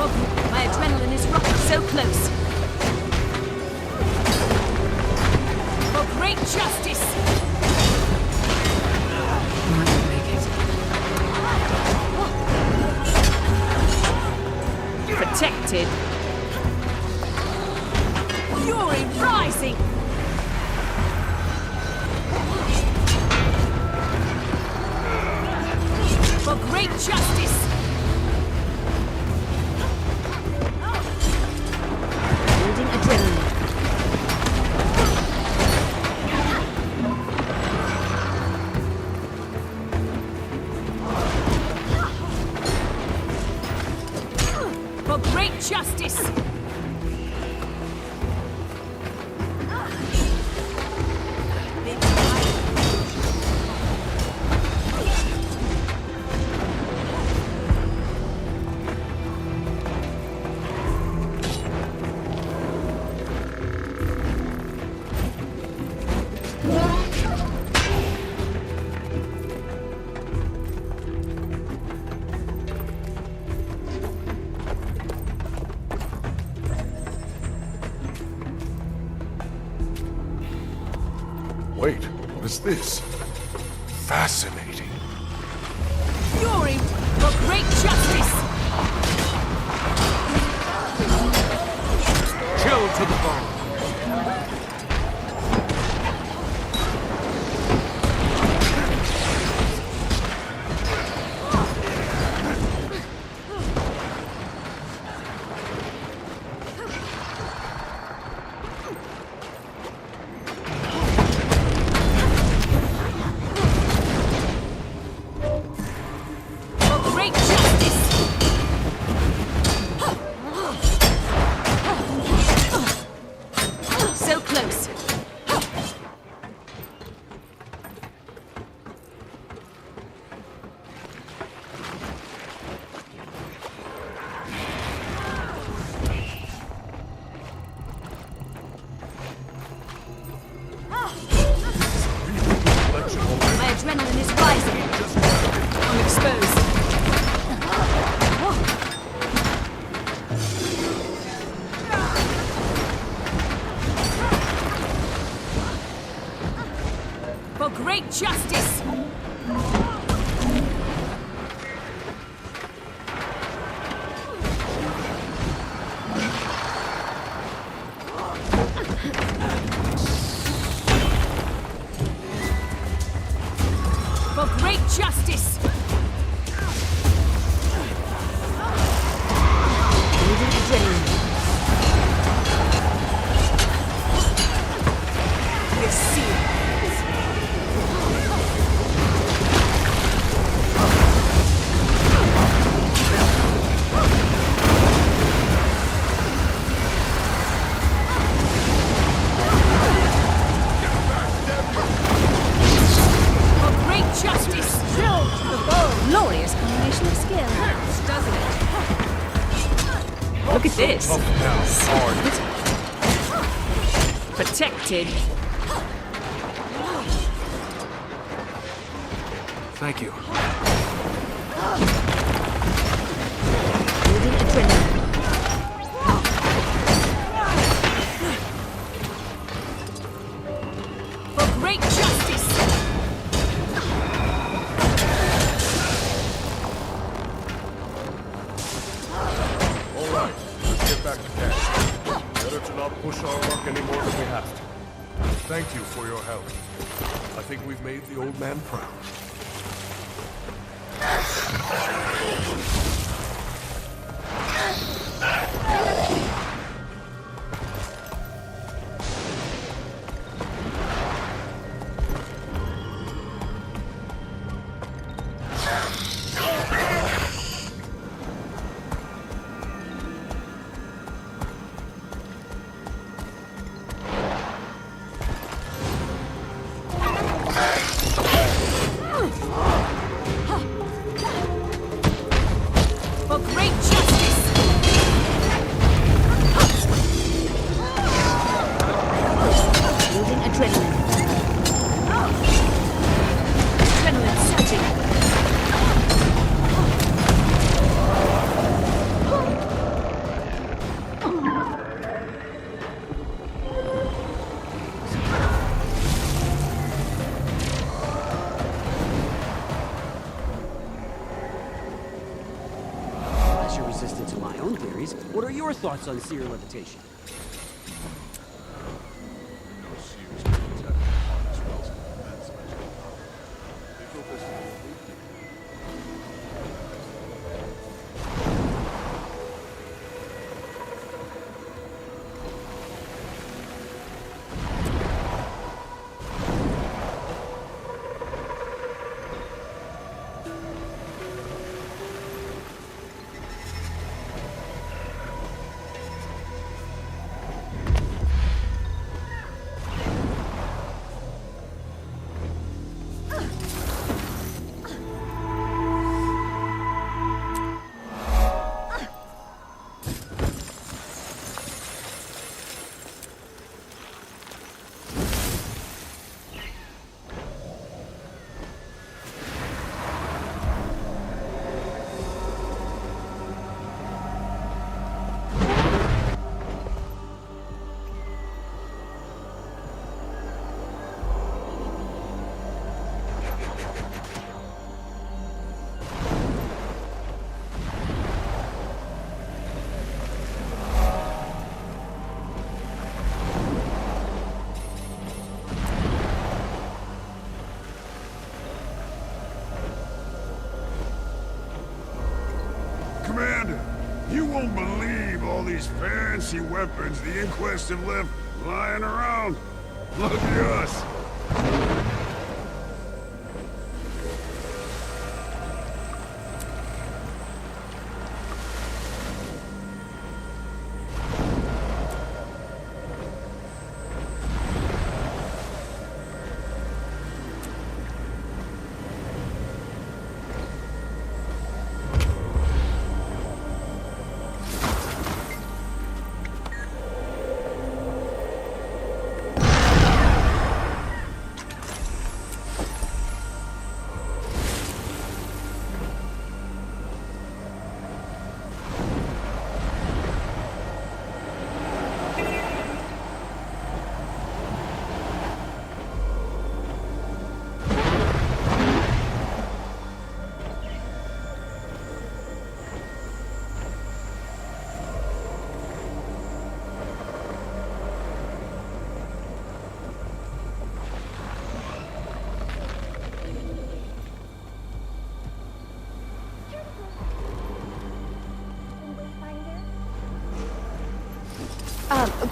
Oh, my adrenaline is rocking so close. For great justice! Protected. Fury rising! For great justice! Building adrenaline. For great justice! Wait, what is this? Fascinating. Fury for great justice! Chill to the bone. For great justice! So close. My adrenaline is rising. I'm exposed. For great justice! For great justice! your skill. Hurts, doesn't it? Look at this. Protected. Thank you. Building adrenaline. For great justice. All right, let's get back to camp. Better to not push our luck any more than we have to. Thank you for your help. I think we've made the old man proud. For great justice. Building adrenaline. Adrenaline surging. As you're resistant to my own theories, what are your thoughts on seer levitation? Commander, you won't believe all these fancy weapons the Inquest have left lying around. Look at us.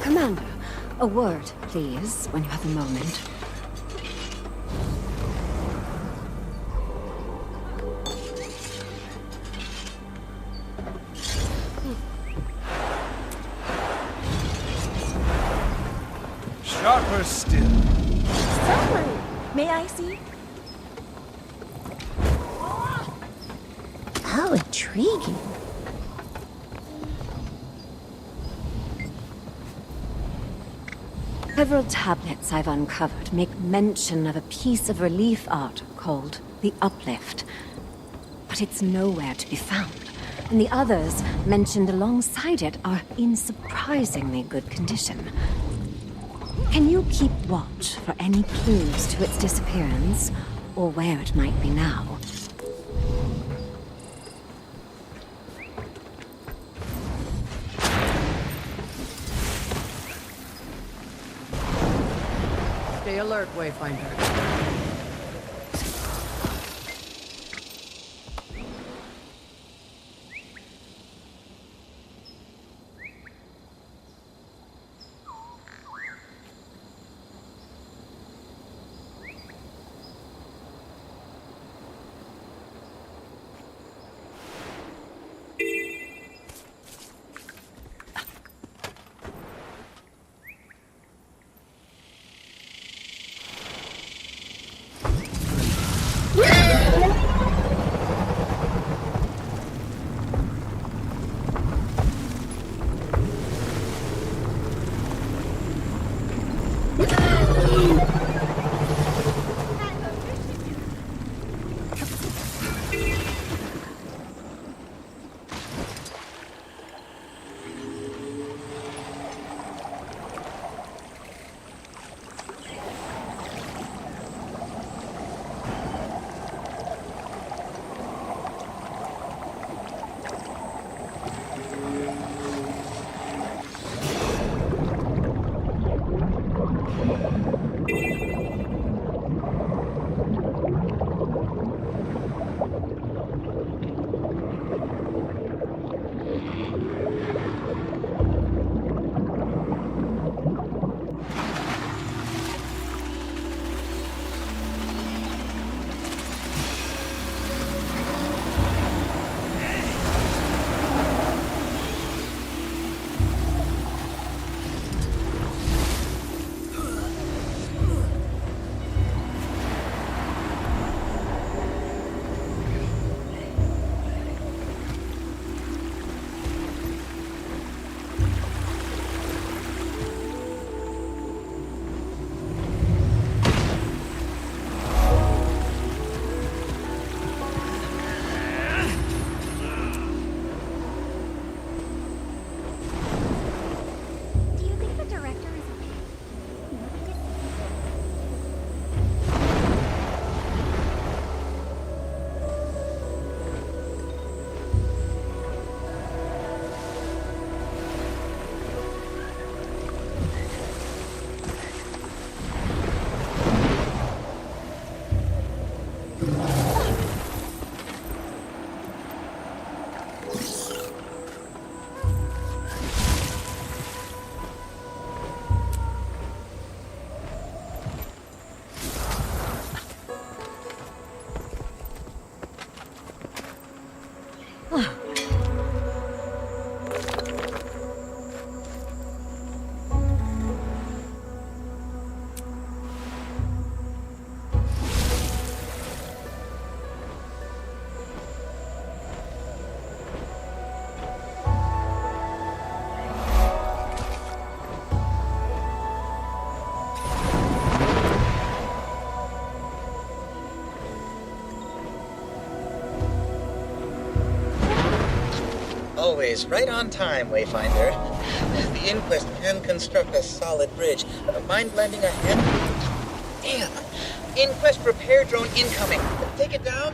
Commander, a word, please, when you have a moment. Sharper still. Certainly. May I see? How intriguing. Several tablets I've uncovered make mention of a piece of relief art called the Uplift. But it's nowhere to be found, and the others mentioned alongside it are in surprisingly good condition. Can you keep watch for any clues to its disappearance, or where it might be now? Stay alert, Wayfinder. Always right on time, Wayfinder. The Inquest can construct a solid bridge. Mind lending a hand? Damn! Inquest repair drone incoming. Take it down.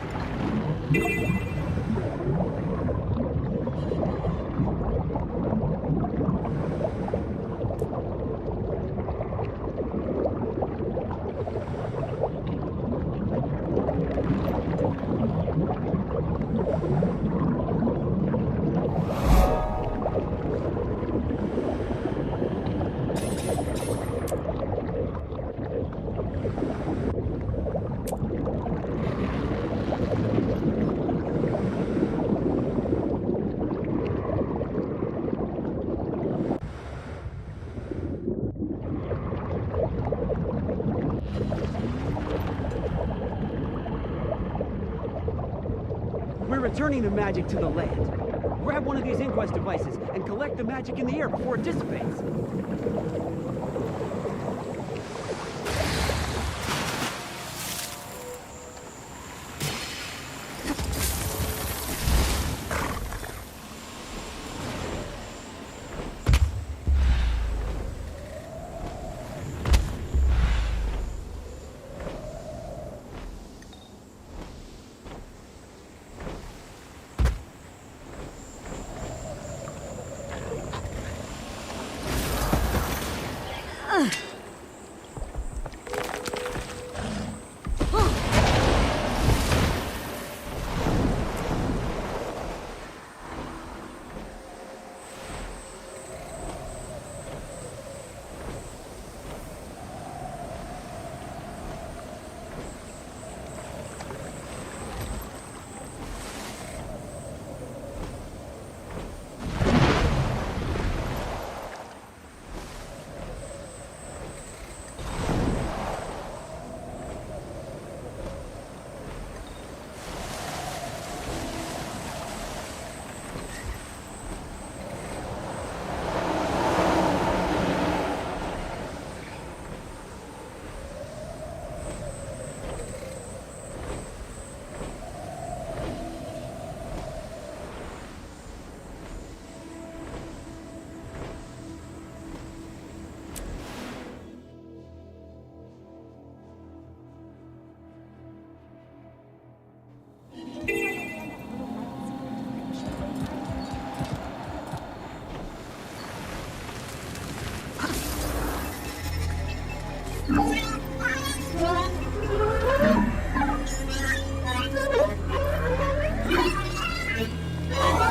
returning the magic to the land. Grab one of these inquest devices and collect the magic in the air before it dissipates.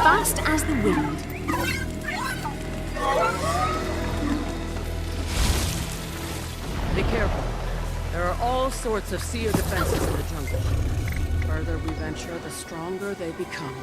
Fast as the wind. Be careful. There are all sorts of seer defenses in the jungle. The further we venture, the stronger they become.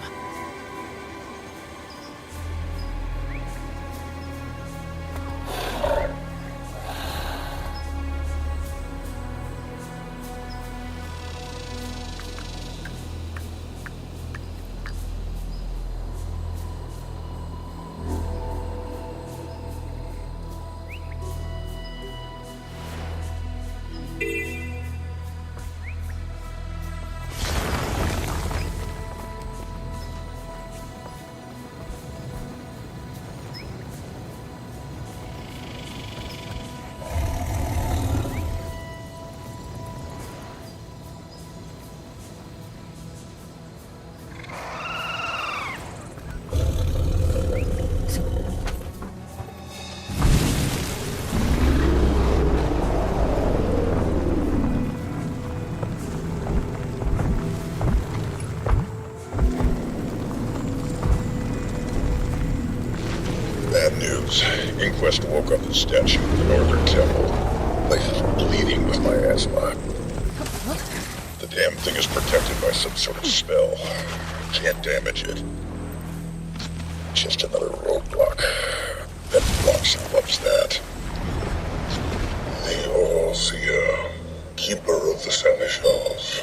Inquest woke up the statue in the Northern Temple. Place is bleeding with my asthma. The damn thing is protected by some sort of spell. Can't damage it. Just another roadblock. That Lox loves that. The All-Seer, Keeper of the Seneschals.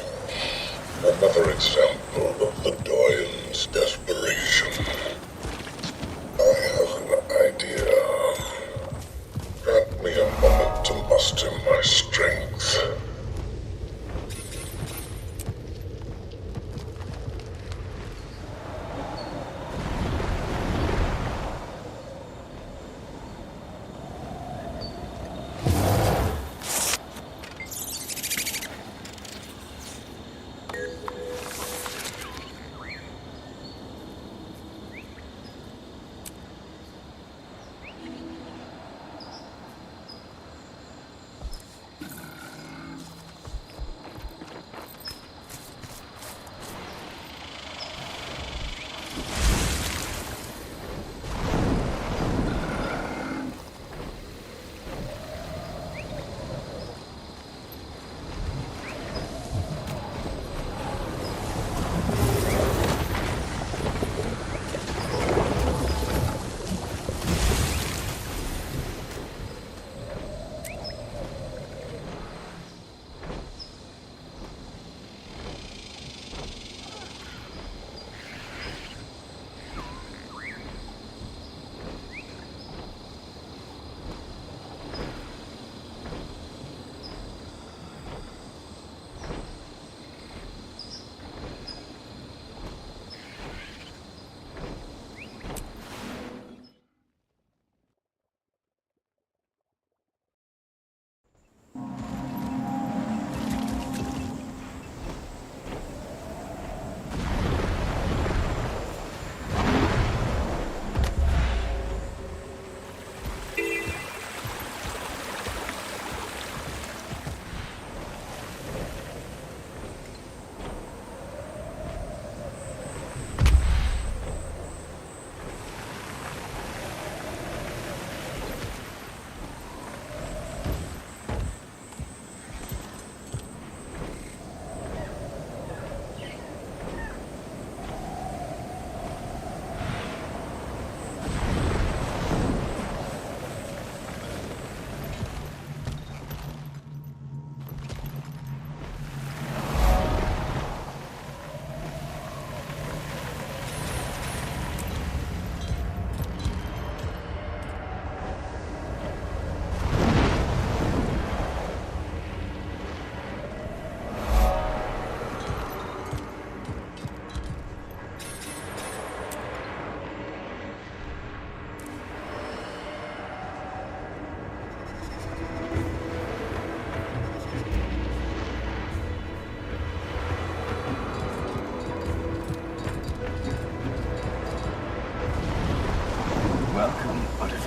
Another example of the Doyen's desperation. I have an idea. Grant me a moment to muster my strength.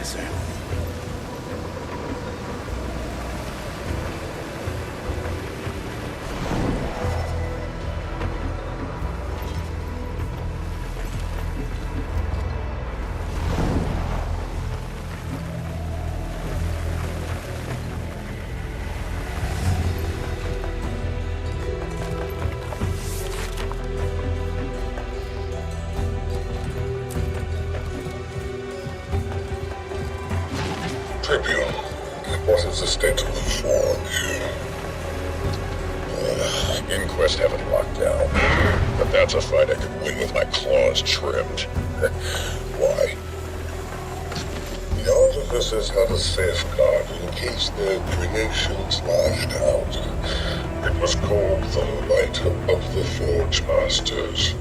Professor. Tribune, what is the state of the Forge? Inquest have it locked down. But that's a fight I could win with my claws trimmed. Why? The artificers had a safeguard in case their creations lashed out. It was called the Light of the Forge Masters.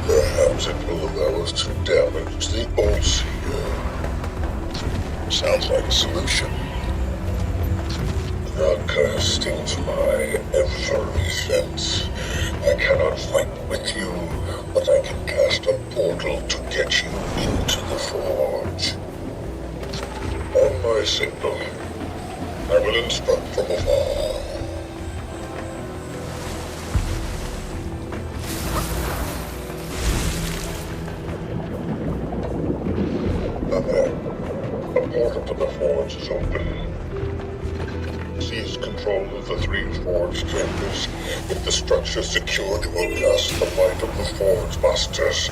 Perhaps it will allow us to damage the All-Seer. Sounds like a solution. Naka stings my every sense. I cannot fight with you, but I can cast a portal to get you into the Forge. On my signal, I will instruct from afar. The portal to the Forge is open. Seize control of the 3 Forge chambers. Get the structure secure to outlast the might of the Forge Masters.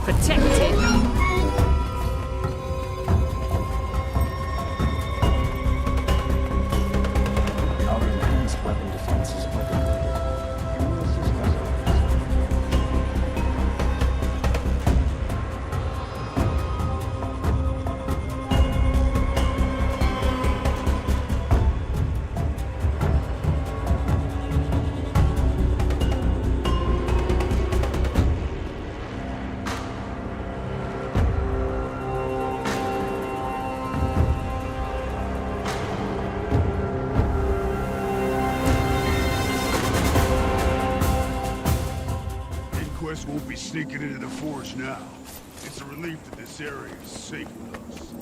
Protected. Our enhanced weapon defenses are Inquest won't be sneaking into the Forge now. It's a relief that this area is safe with us.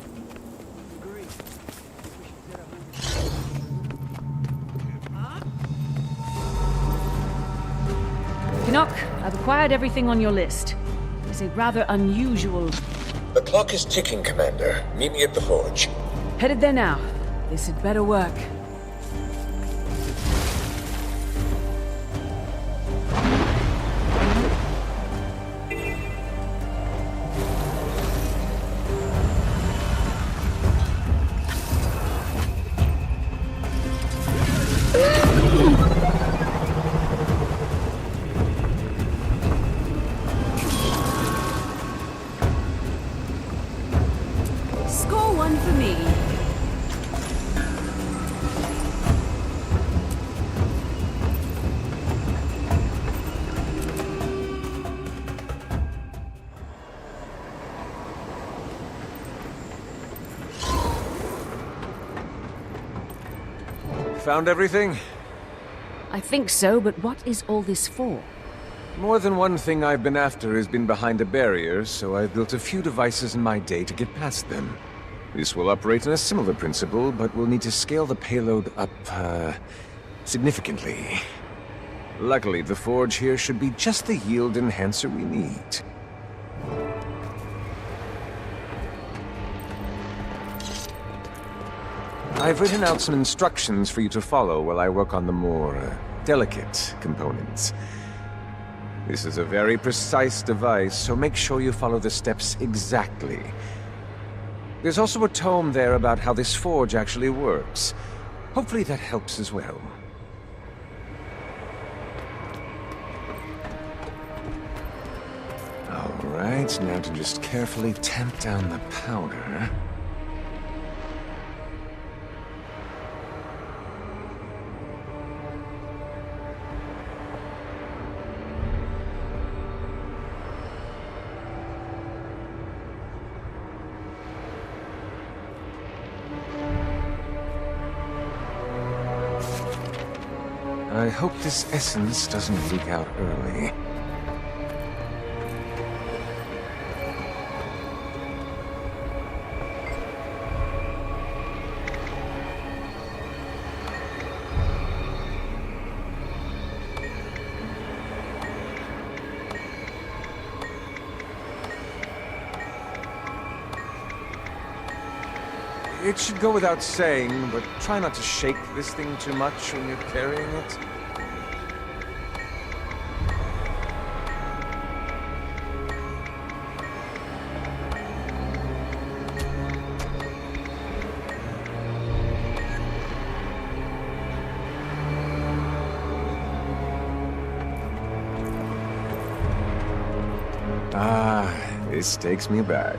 Canuck, I've acquired everything on your list. It's a rather unusual... The clock is ticking, Commander. Meet me at the Forge. Headed there now. This had better work. Score one for me. Found everything? I think so, but what is all this for? More than one thing I've been after has been behind a barrier, so I've built a few devices in my day to get past them. This will operate on a similar principle, but we'll need to scale the payload up, significantly. Luckily, the Forge here should be just the yield enhancer we need. I've written out some instructions for you to follow while I work on the more delicate components. This is a very precise device, so make sure you follow the steps exactly. There's also a tome there about how this forge actually works. Hopefully that helps as well. Alright, now to just carefully tamp down the powder. I hope this essence doesn't leak out early. It should go without saying, but try not to shake this thing too much when you're carrying it. Ah, this takes me back.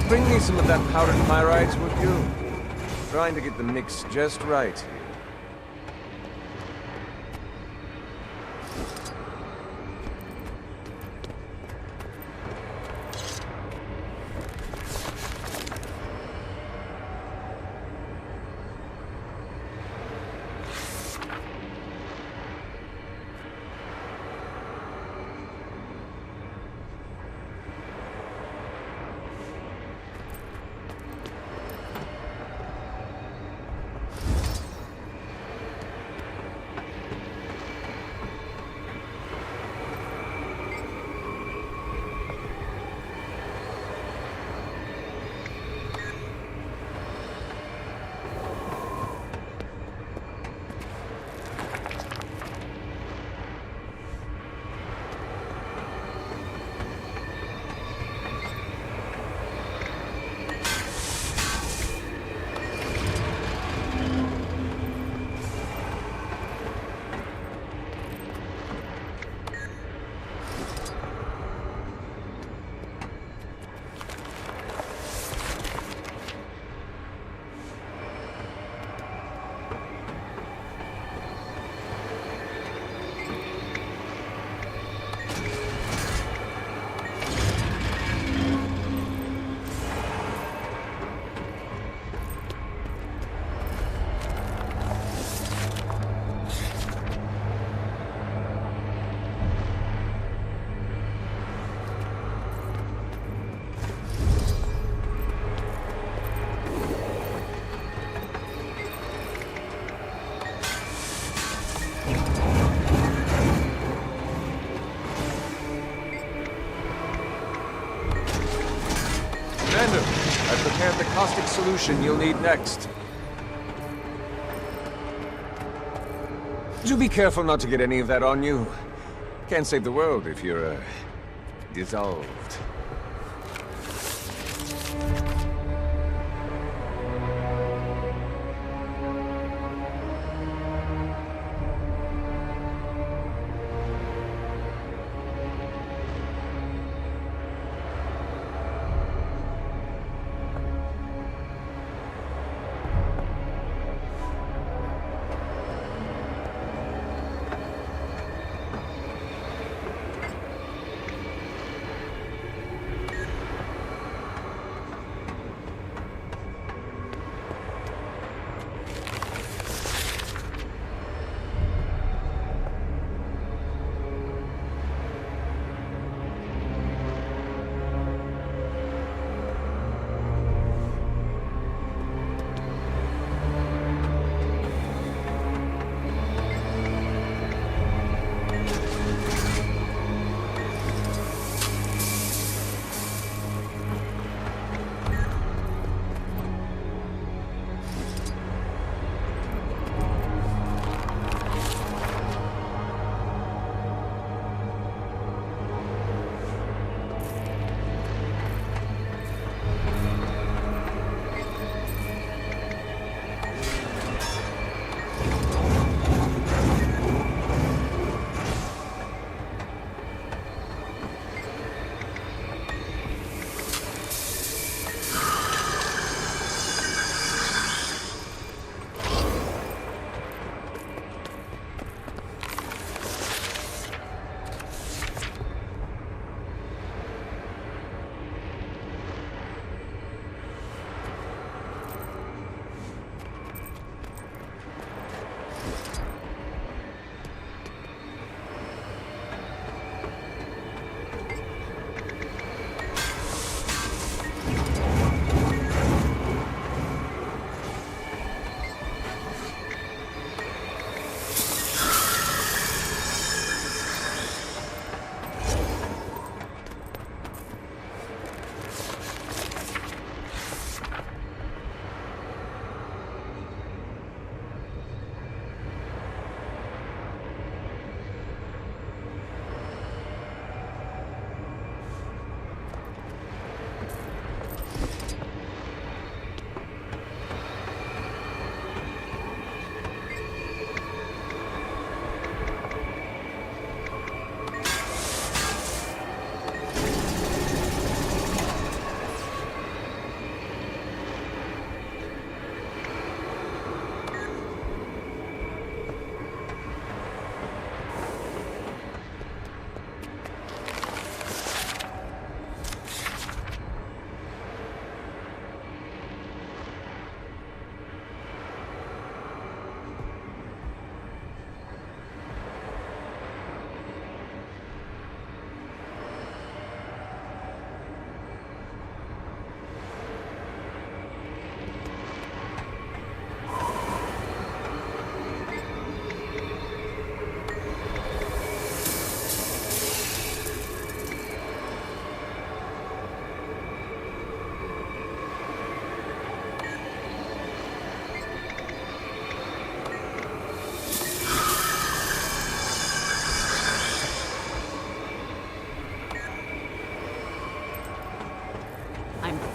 Bring me some of that powdered pyrites, would you? Trying to get the mix just right. I've prepared the caustic solution you'll need next. Do be careful not to get any of that on you. Can't save the world if you're, dissolved.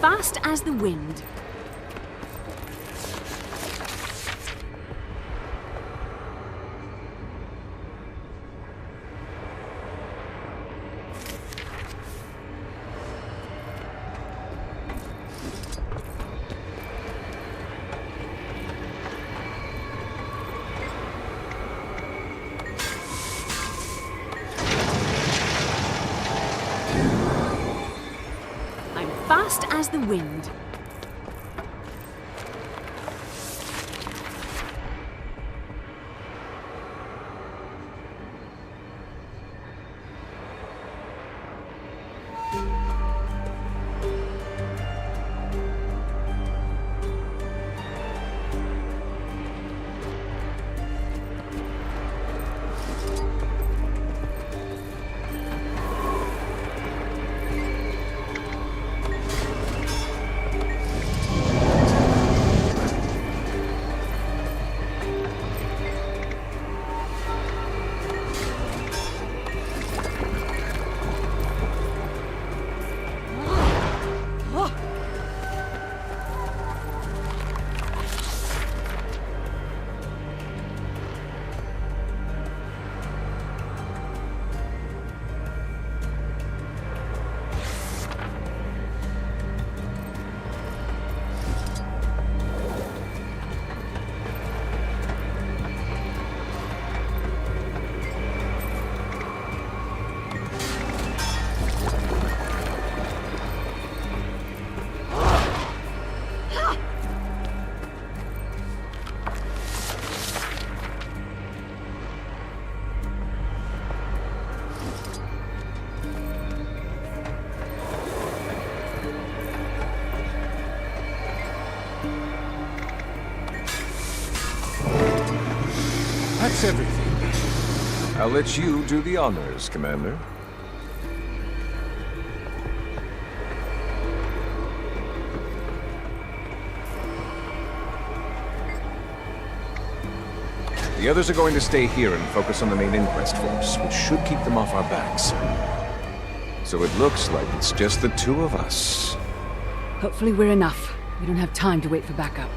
fast as the wind. Fast as the wind. That's everything. I'll let you do the honors, Commander. The others are going to stay here and focus on the main inquest force, which should keep them off our backs. So it looks like it's just the two of us. Hopefully we're enough. We don't have time to wait for backup.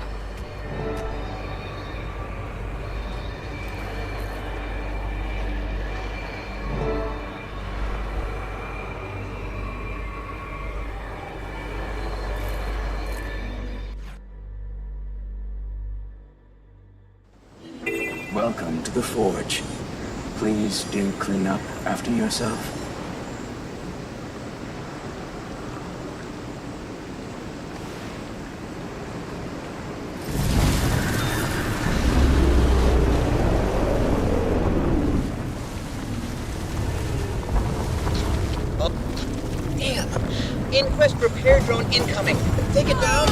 Welcome to the Forge. Please do clean up after yourself. Oh, damn! Inquest repair drone incoming. Take it down.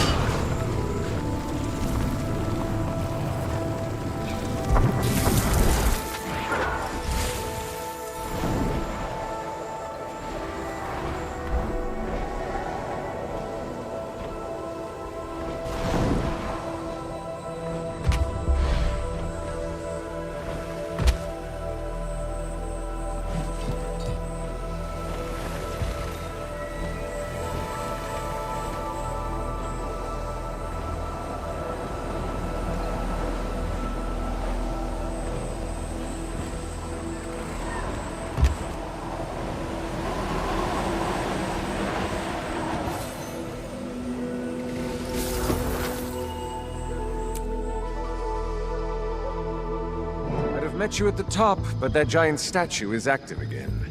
Met you at the top, but that giant statue is active again.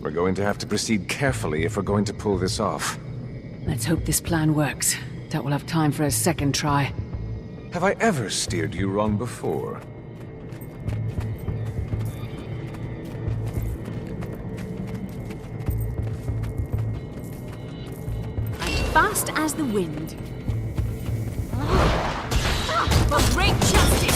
We're going to have to proceed carefully if we're going to pull this off. Let's hope this plan works. Doubt we'll have time for a second try. Have I ever steered you wrong before? I'm fast as the wind. For great justice!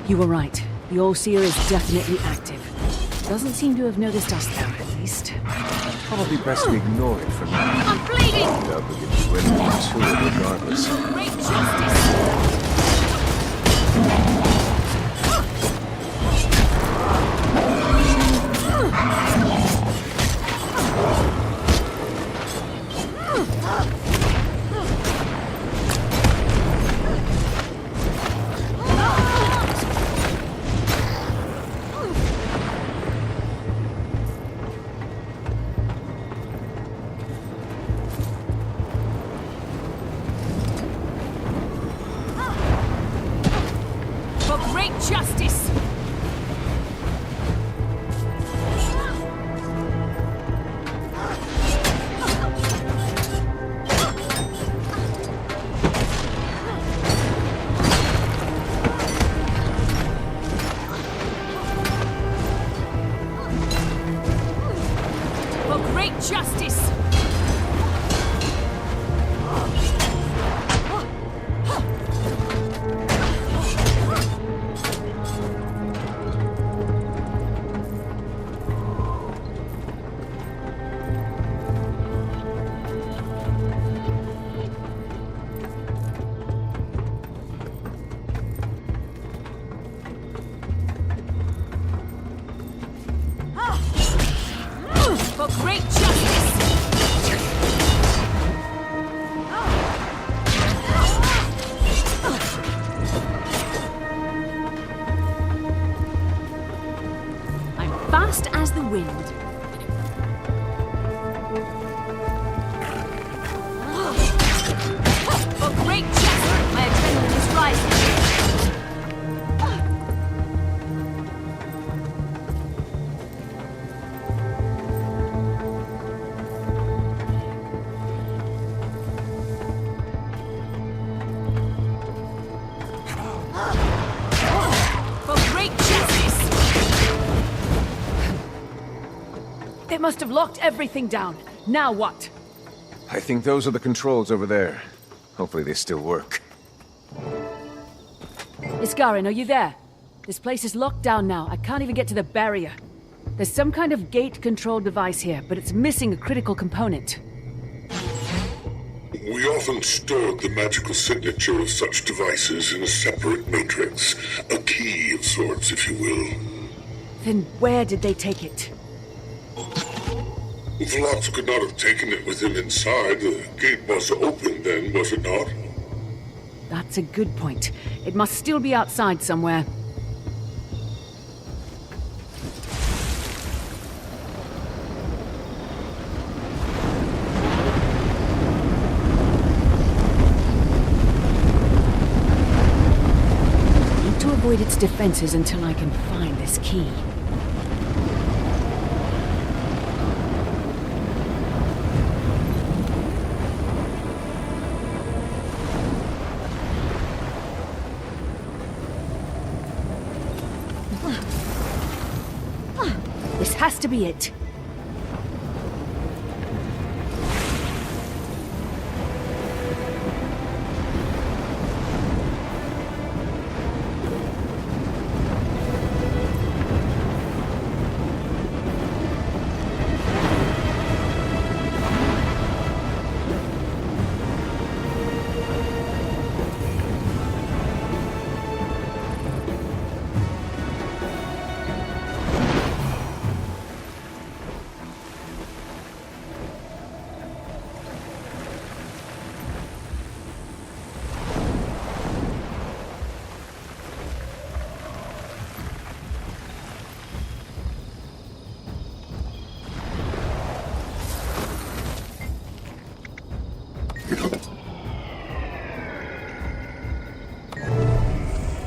You were right. The Allseer is definitely active. Doesn't seem to have noticed us though, at least. Probably best to ignore it for now. I'm bleeding! I doubt we'll get you anything to it regardless. Great justice! For great justice! For great justice! For great justice! I'm fast as the wind. For great justice! My adrenaline is rising! For great justice! They must have locked everything down. Now what? I think those are the controls over there. Hopefully they still work. Iskarin, are you there? This place is locked down now. I can't even get to the barrier. There's some kind of gate control device here, but it's missing a critical component. We often stored the magical signature of such devices in a separate matrix. A key of sorts, if you will. Then where did they take it? Vlox could not have taken it with him inside. The gate was open then, was it not? That's a good point. It must still be outside somewhere. Need to avoid its defenses until I can find this key. This has to be it.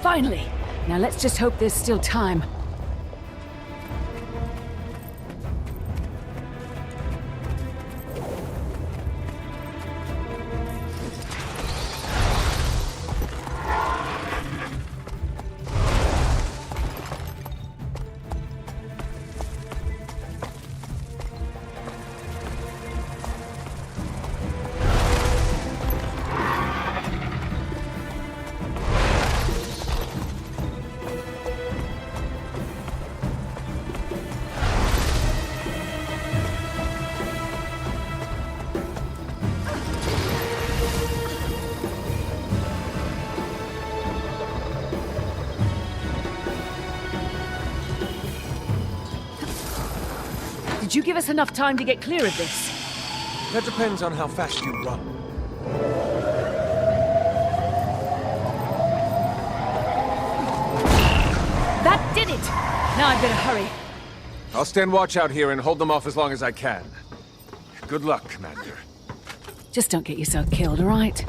Finally! Now let's just hope there's still time. Did you give us enough time to get clear of this? That depends on how fast you run. That did it! Now I'd better hurry. I'll stand watch out here and hold them off as long as I can. Good luck, Commander. Just don't get yourself killed, all right?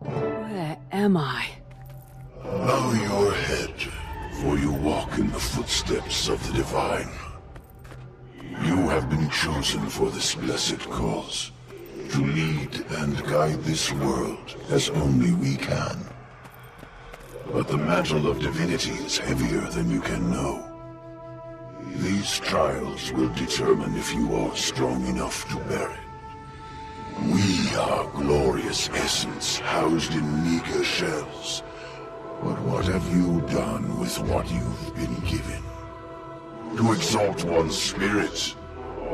Where am I? Bow your head, for you walk in the footsteps of the Divine. You have been chosen for this blessed cause, to lead and guide this world as only we can. But the mantle of divinity is heavier than you can know. These trials will determine if you are strong enough to bear it. We are glorious essence housed in meager shells. But what have you done with what you've been given? To exalt one's spirit,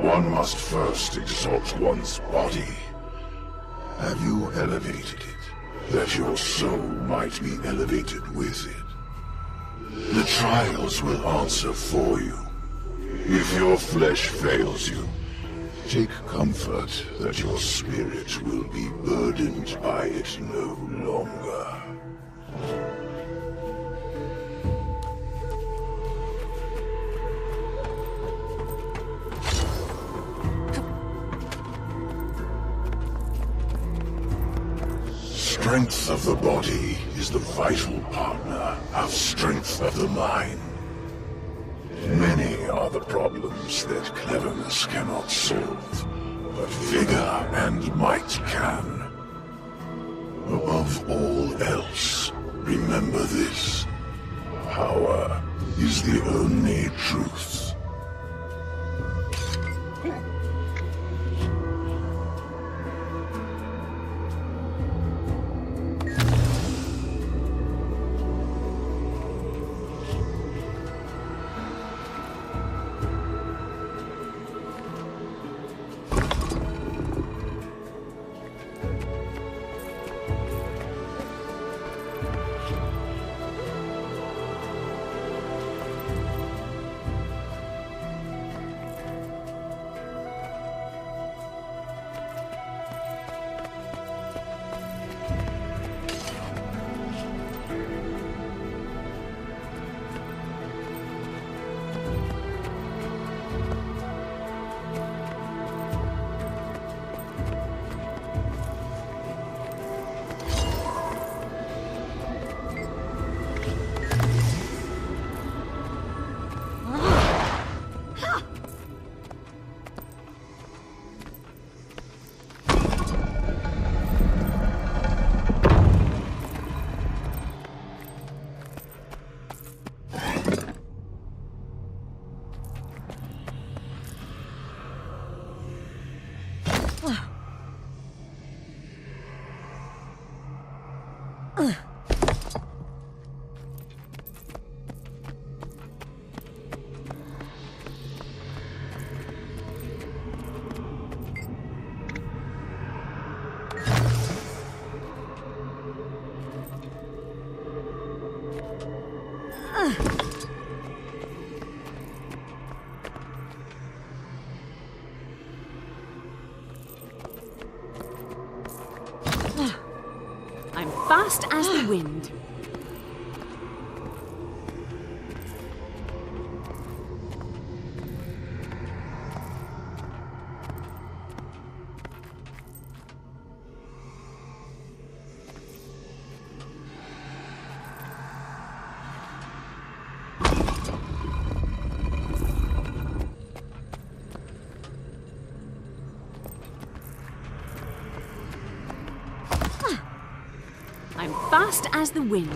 one must first exalt one's body. Have you elevated it, that your soul might be elevated with it? The trials will answer for you. If your flesh fails you, take comfort that your spirit will be burdened by it no longer. Strength of the body is the vital partner of strength of the mind. Many are the problems that cleverness cannot solve, but vigor and might can. Above all else, remember this. Power is the only truth. I'm fast as the wind. fast as the wind.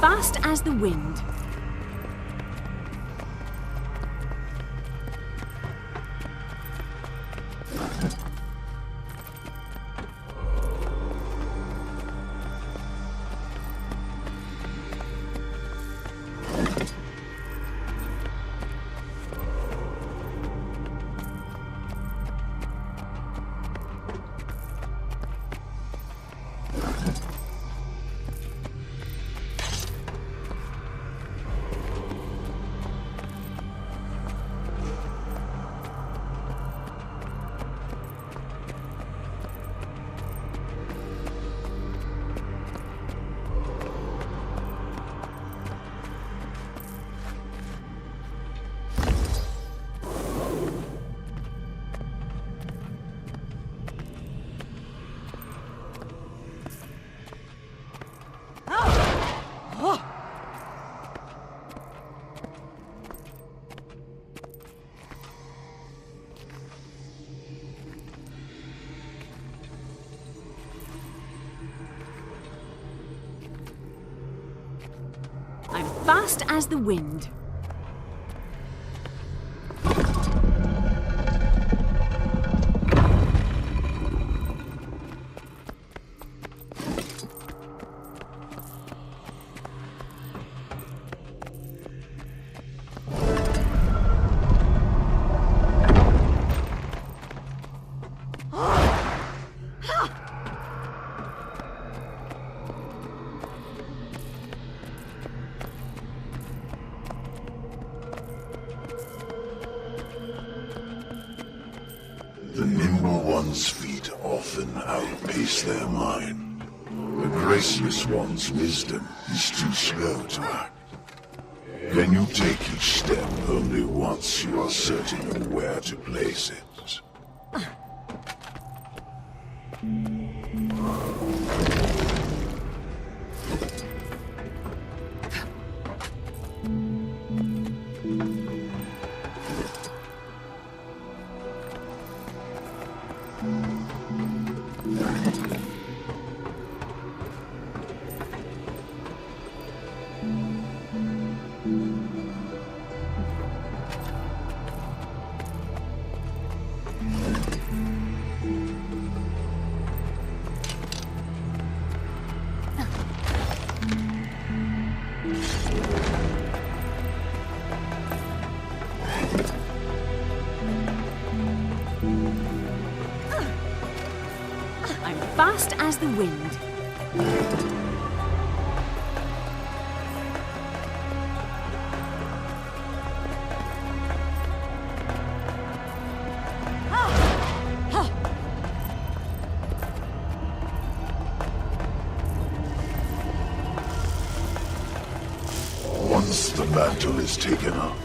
Fast as the wind. I'm fast as the wind. The nimble one's feet often outpace their mind. The graceless one's wisdom is too slow to act. Can you take each step only once you are certain of where to place it? I'm fast as the wind. Once the mantle is taken up,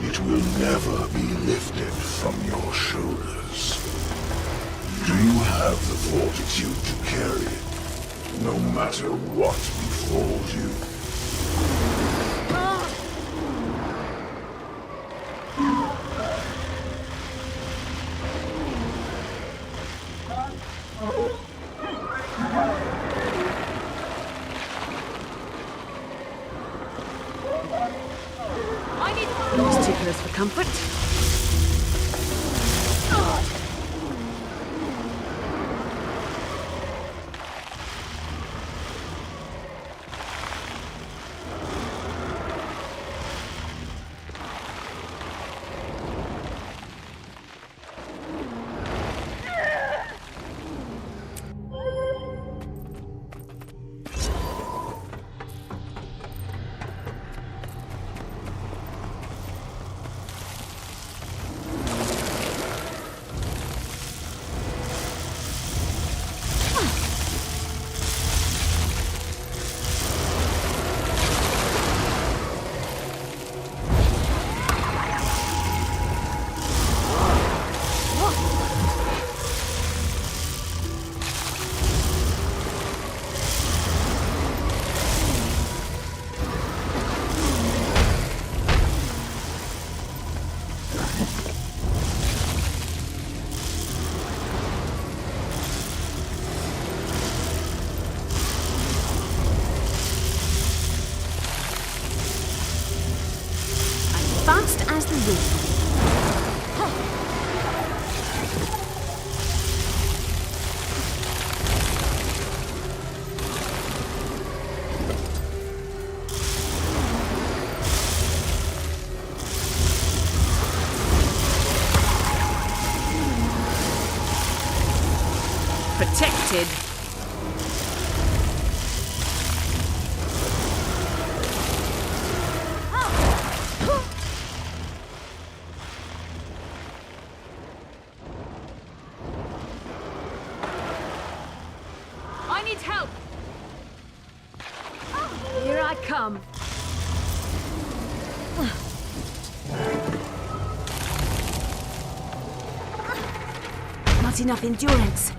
it will never be lifted from your shoulders. Do you have the fortitude to carry it, no matter what befalls you? Those ticklers for comfort. Fast as the wind. Protected. I need help. Here I come. Not enough endurance.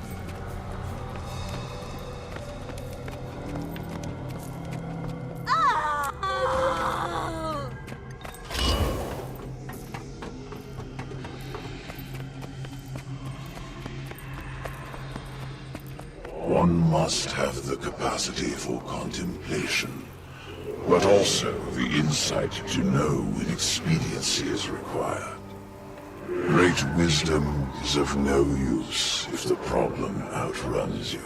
One must have the capacity for contemplation, but also the insight to know when expediency is required. Great wisdom is of no use if the problem outruns you.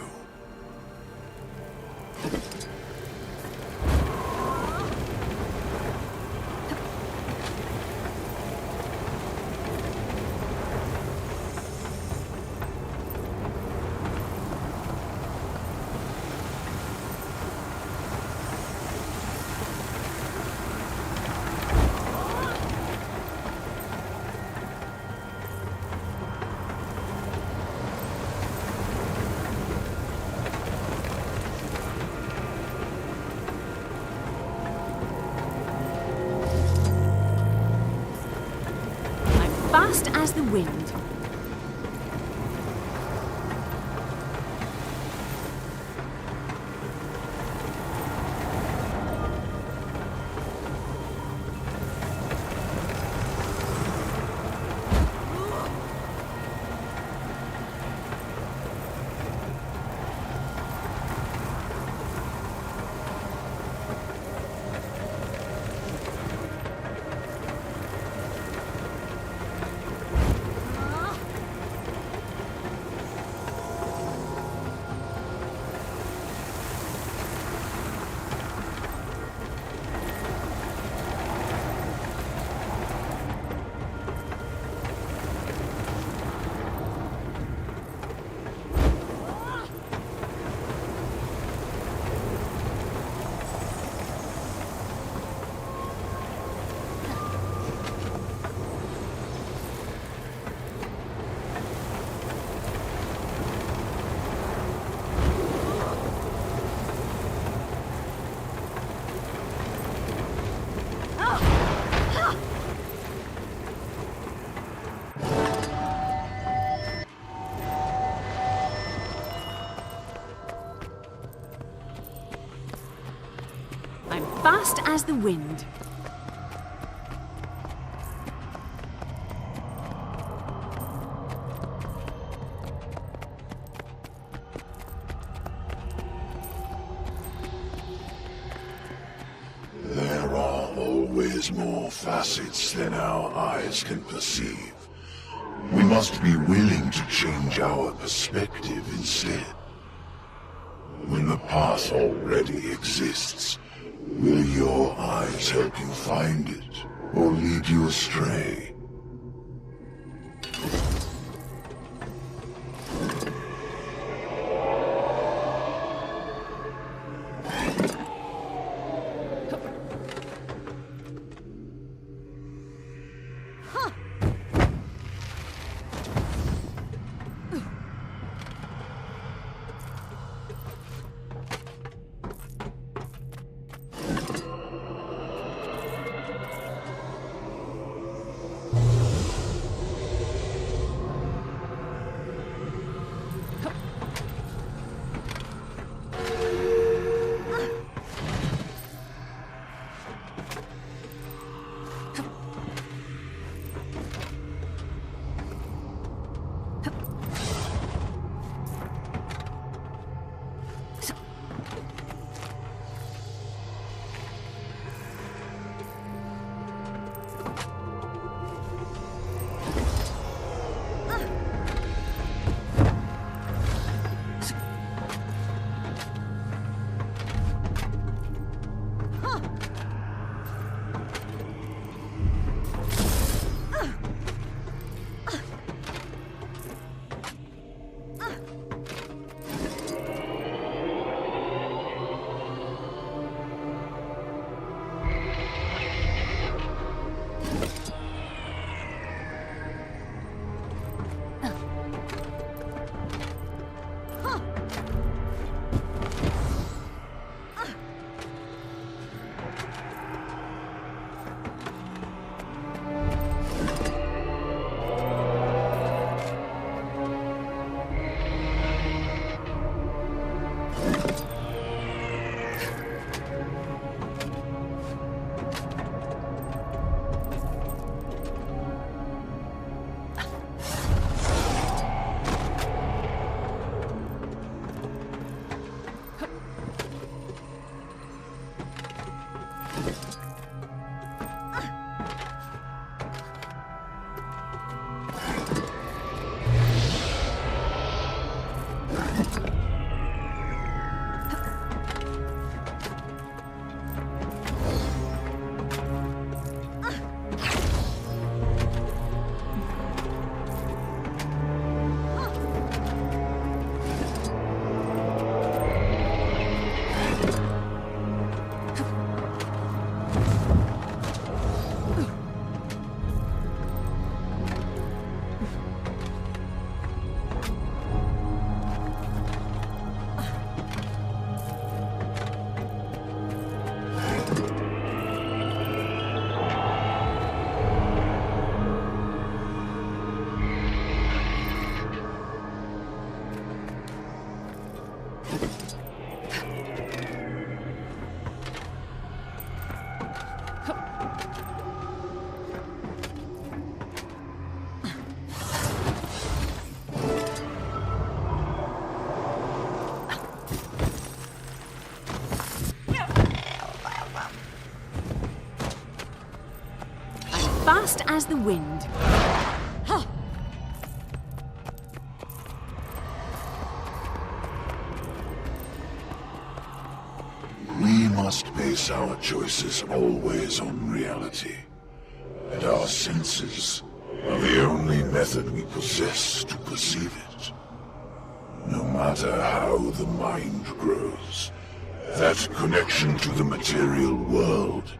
Fast as the wind. fast as the wind. There are always more facets than our eyes can perceive. We must be willing to change our perspective instead. When the path already exists, will your eyes help you find it, or lead you astray? Fast as the wind. Huh. We must base our choices always on reality. And our senses are the only method we possess to perceive it. No matter how the mind grows, that connection to the material world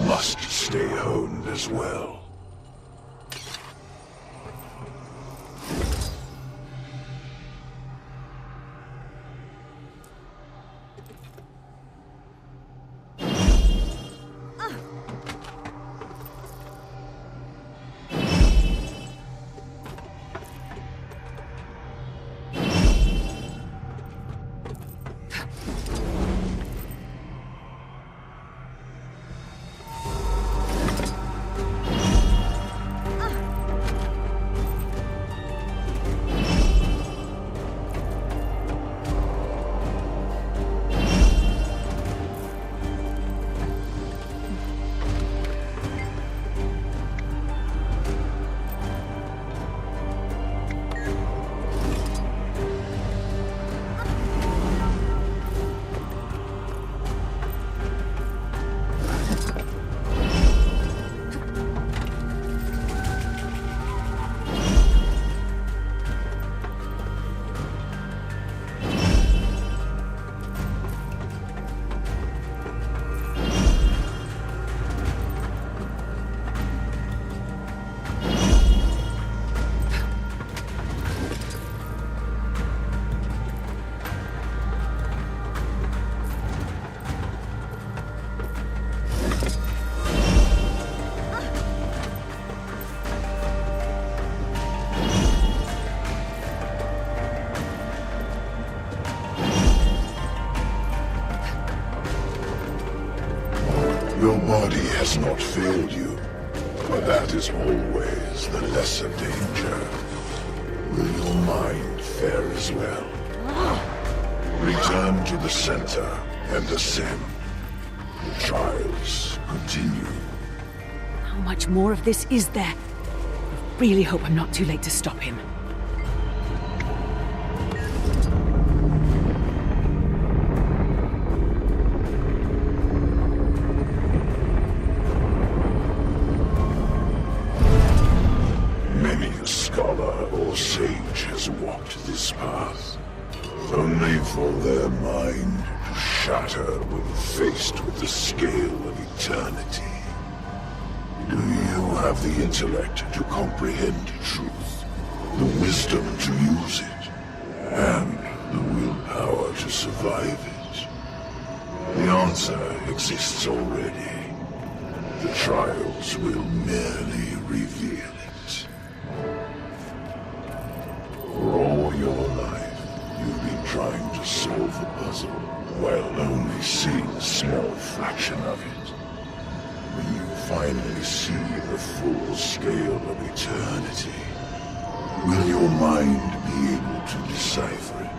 must stay honed as well. Your body has not failed you, but that is always the lesser danger. Will your mind fare as well? Return to the center and ascend. The trials continue. How much more of this is there? I really hope I'm not too late to stop him. Many a scholar or sage has walked this path, only for their mind to shatter when faced with the scale of eternity. Do you have the intellect to comprehend truth, the wisdom to use it, and the willpower to survive it? The answer exists already. The trials will merely reveal it. For all your life, you've been trying to solve the puzzle, while only seeing a small fraction of it. When you finally see the full scale of eternity, will your mind be able to decipher it?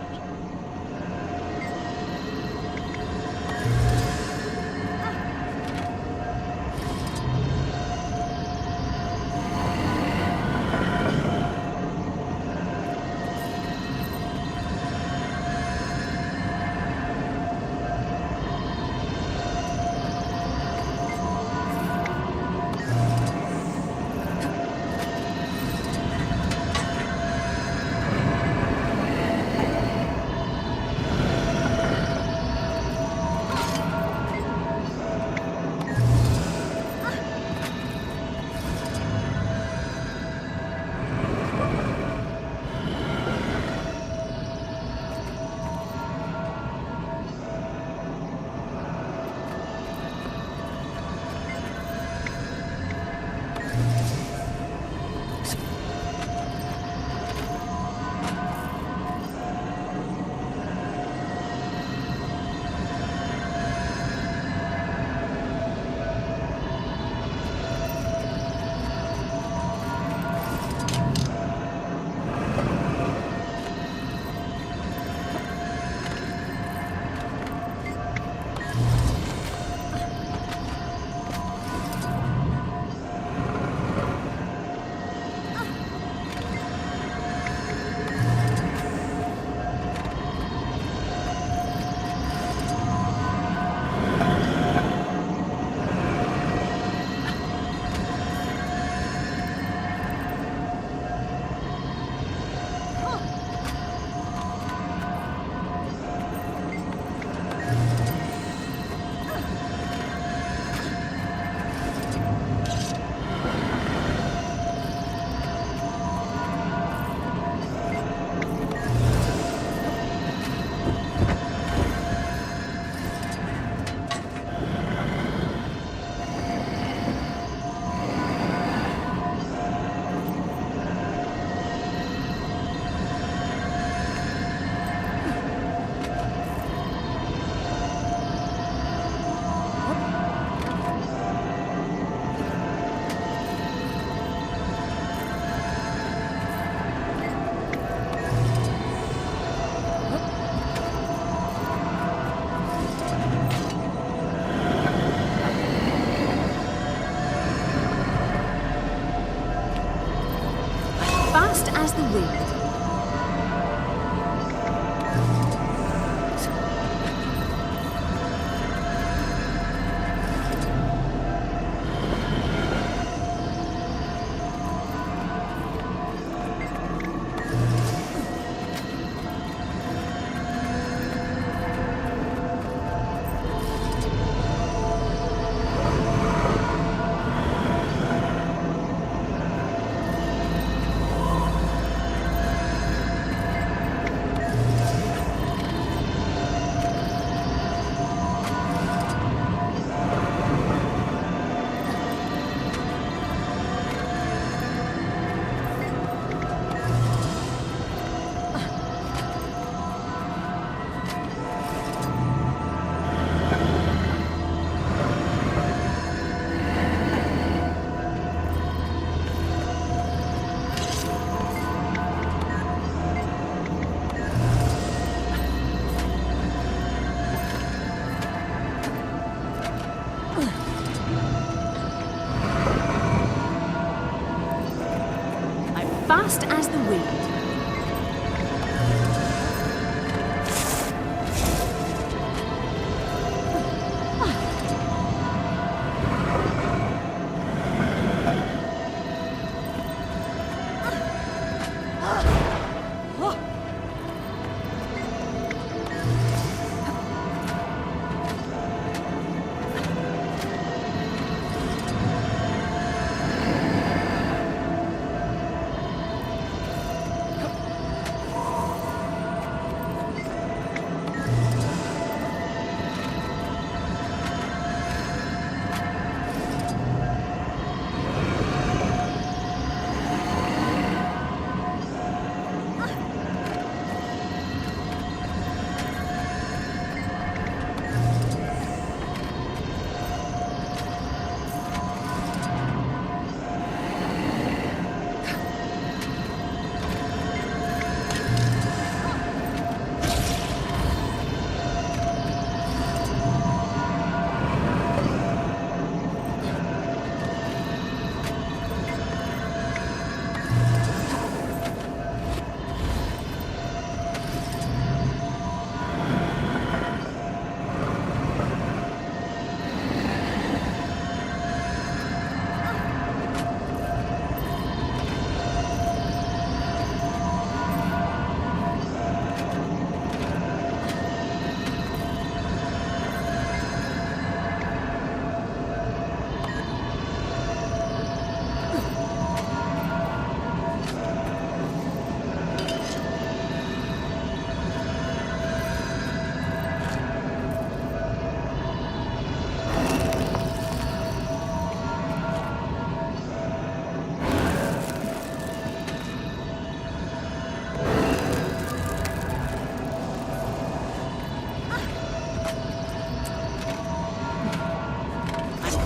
Fast as the wind.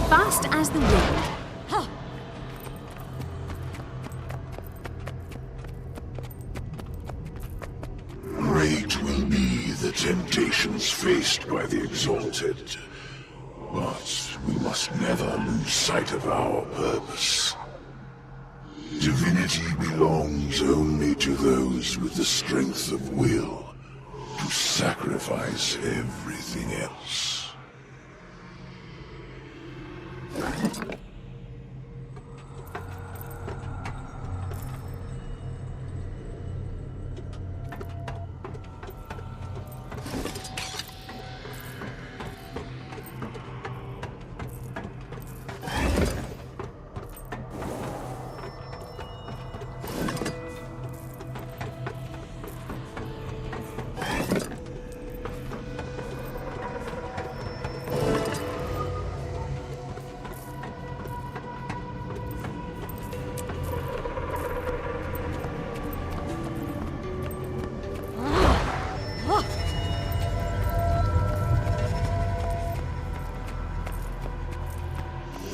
fast as the wind. Great will be the temptations faced by the Exalted, but we must never lose sight of our purpose. Divinity belongs only to those with the strength of will to sacrifice everything else.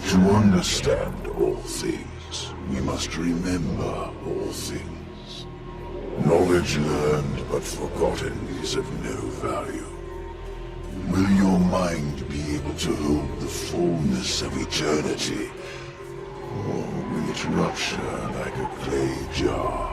To understand all things, we must remember all things. Knowledge learned but forgotten is of no value. Will your mind be able to hold the fullness of eternity? Or will it rupture like a clay jar?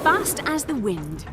Fast as the wind.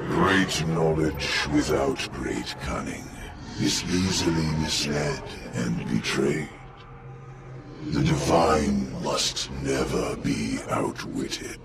Great knowledge without great cunning is easily misled and betrayed. The divine must never be outwitted.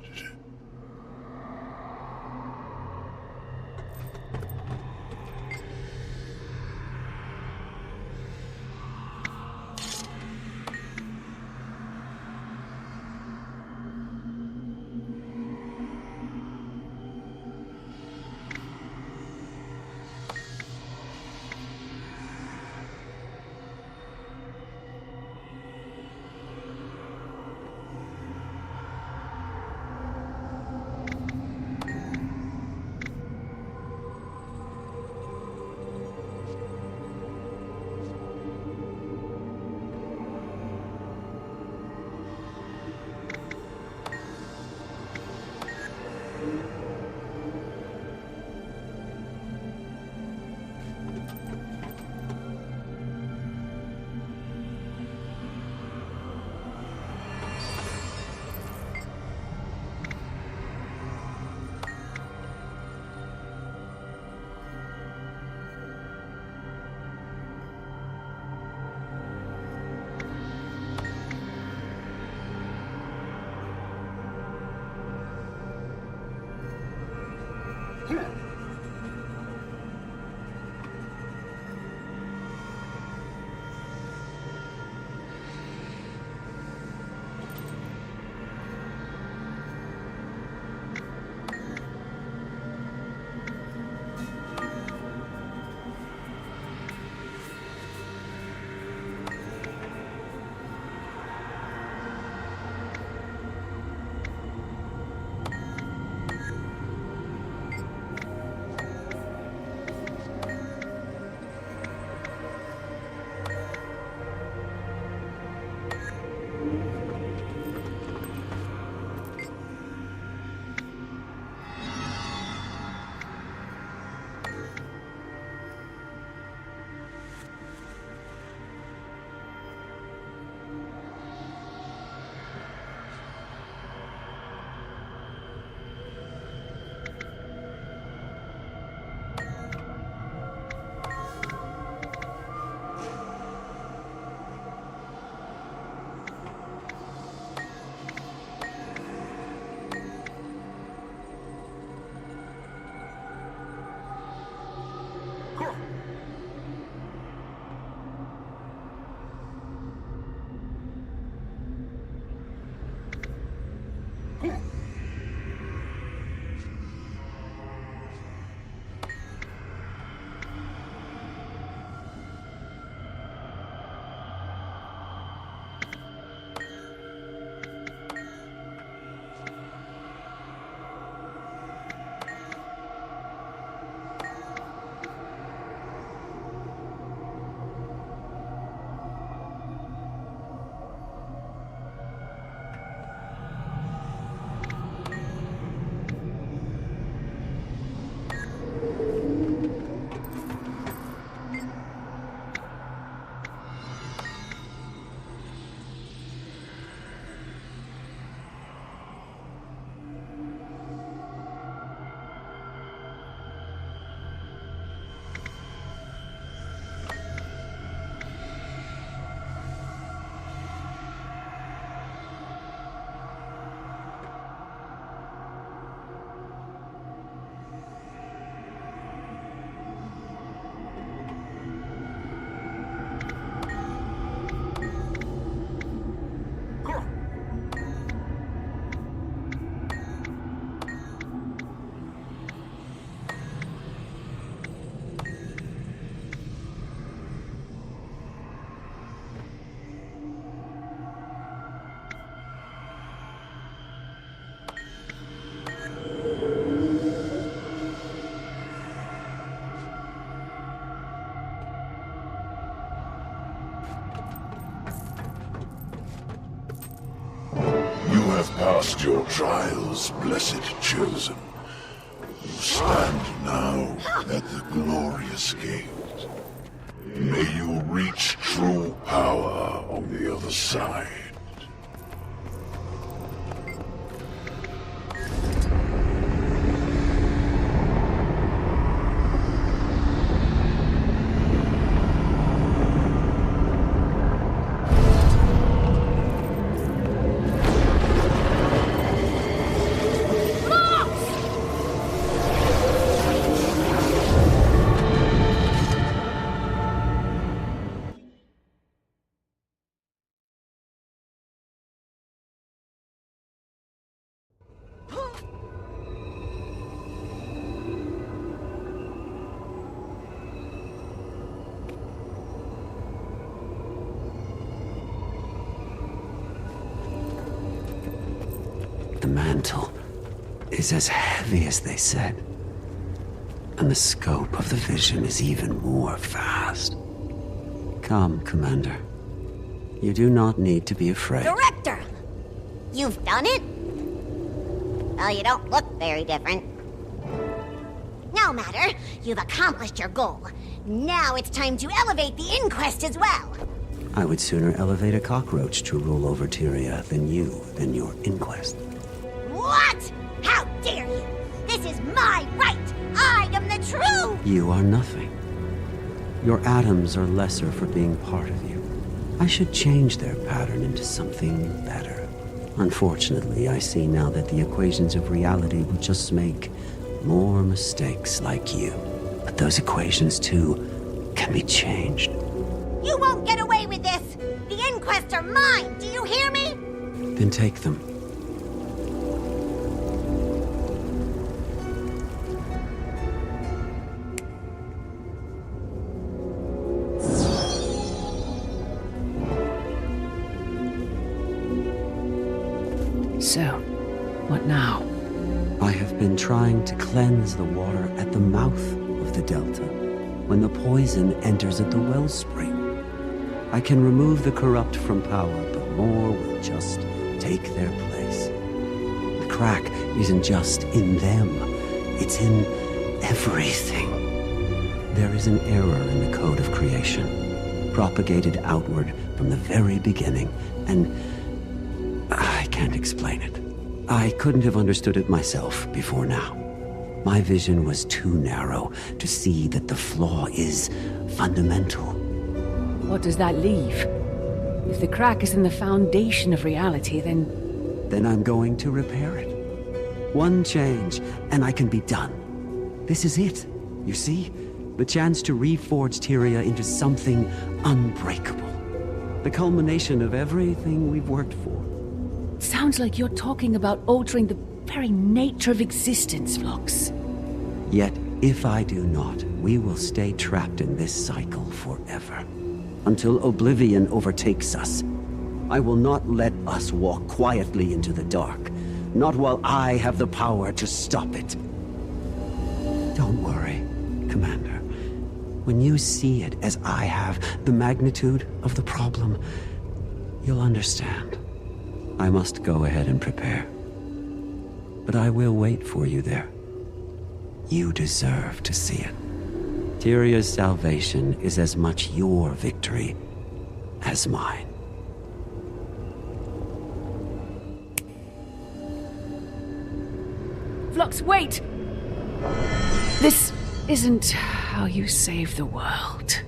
past your trials, blessed chosen. You stand now at the glorious gate. May you reach true power on the other side. The mantle is as heavy as they said. And the scope of the vision is even more vast. Come, Commander. You do not need to be afraid. Director! You've done it? Well, you don't look very different. No matter. You've accomplished your goal. Now it's time to elevate the inquest as well. I would sooner elevate a cockroach to rule over Tyria than your inquest. What? How dare you? This is my right! I am the true... You are nothing. Your atoms are lesser for being part of you. I should change their pattern into something better. Unfortunately, I see now that the equations of reality will just make more mistakes like you. But those equations, too, can be changed. You won't get away with this! The inquests are mine! Do you hear me? Then take them. So, what now? I have been trying to cleanse the water at the mouth of the delta, when the poison enters at the wellspring. I can remove the corrupt from power, but more will just take their place. The crack isn't just in them, it's in everything. There is an error in the code of creation, propagated outward from the very beginning, and I can't explain it. I couldn't have understood it myself before now. My vision was too narrow to see that the flaw is fundamental. What does that leave? If the crack is in the foundation of reality, then... Then I'm going to repair it. One change, and I can be done. This is it, you see? The chance to reforge Tyria into something unbreakable. The culmination of everything we've worked for. Sounds like you're talking about altering the very nature of existence, Phlox. Yet, if I do not, we will stay trapped in this cycle forever. Until oblivion overtakes us. I will not let us walk quietly into the dark. Not while I have the power to stop it. Don't worry, Commander. When you see it as I have, the magnitude of the problem, you'll understand. I must go ahead and prepare. But I will wait for you there. You deserve to see it. Tyria's salvation is as much your victory as mine. Phlox, wait! This isn't how you save the world.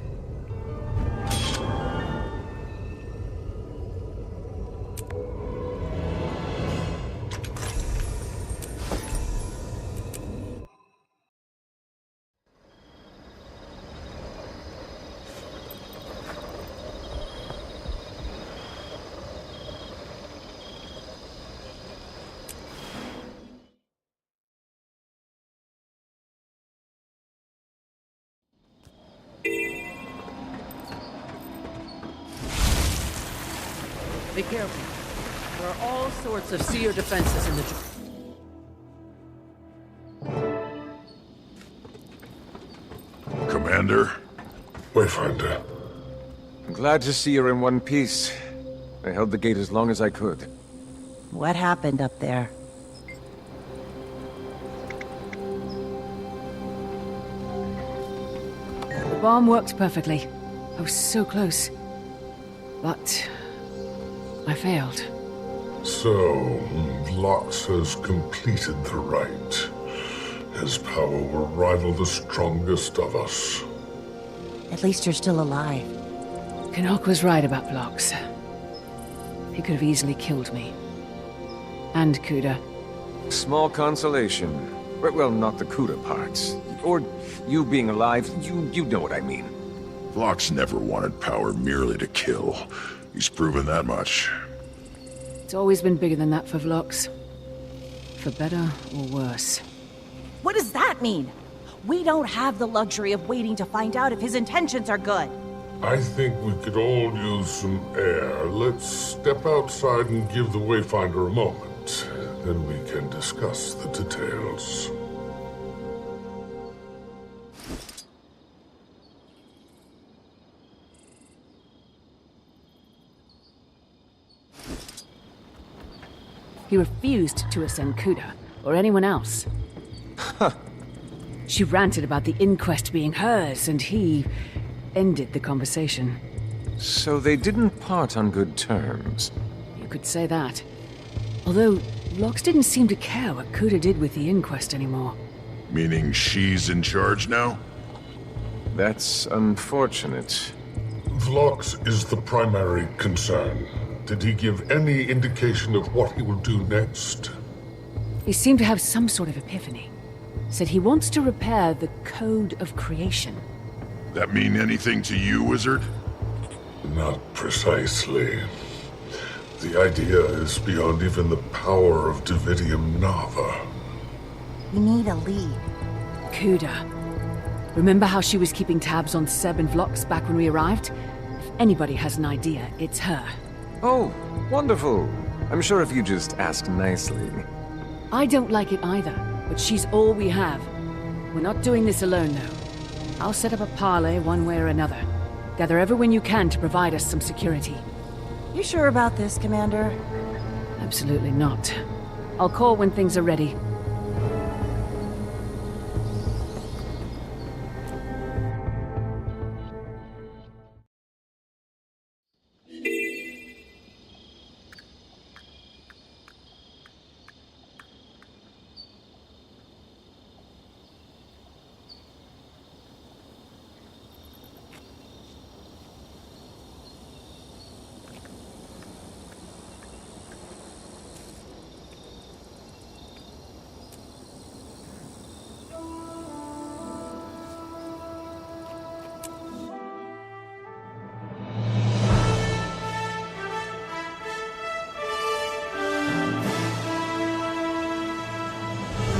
Be careful. There are all sorts of seer defenses in the Commander? Wayfinder. I'm glad to see you're in one piece. I held the gate as long as I could. What happened up there? The bomb worked perfectly. I was so close. But I failed. So, Vlox has completed the rite. His power will rival the strongest of us. At least you're still alive. Canuck was right about Vlox. He could have easily killed me. And Kuda. Small consolation. Well, not the Kuda parts. Or you being alive, you know what I mean. Vlox never wanted power merely to kill. He's proven that much. It's always been bigger than that for Vlox. For better or worse. What does that mean? We don't have the luxury of waiting to find out if his intentions are good. I think we could all use some air. Let's step outside and give the Wayfinder a moment. Then we can discuss the details. He refused to ascend Kuda, or anyone else. She ranted about the inquest being hers, and he ended the conversation. So they didn't part on good terms. You could say that. Although, Vlox didn't seem to care what Kuda did with the inquest anymore. Meaning she's in charge now? That's unfortunate. Vlox is the primary concern. Did he give any indication of what he will do next? He seemed to have some sort of epiphany. Said he wants to repair the Code of Creation. That mean anything to you, Wizard? Not precisely. The idea is beyond even the power of Davidium Nava. We need a lead. Kuda. Remember how she was keeping tabs on Seb and Vlox back when we arrived? If anybody has an idea, it's her. Oh, wonderful. I'm sure if you just ask nicely. I don't like it either, but she's all we have. We're not doing this alone, though. I'll set up a parley one way or another. Gather everyone you can to provide us some security. You sure about this, Commander? Absolutely not. I'll call when things are ready.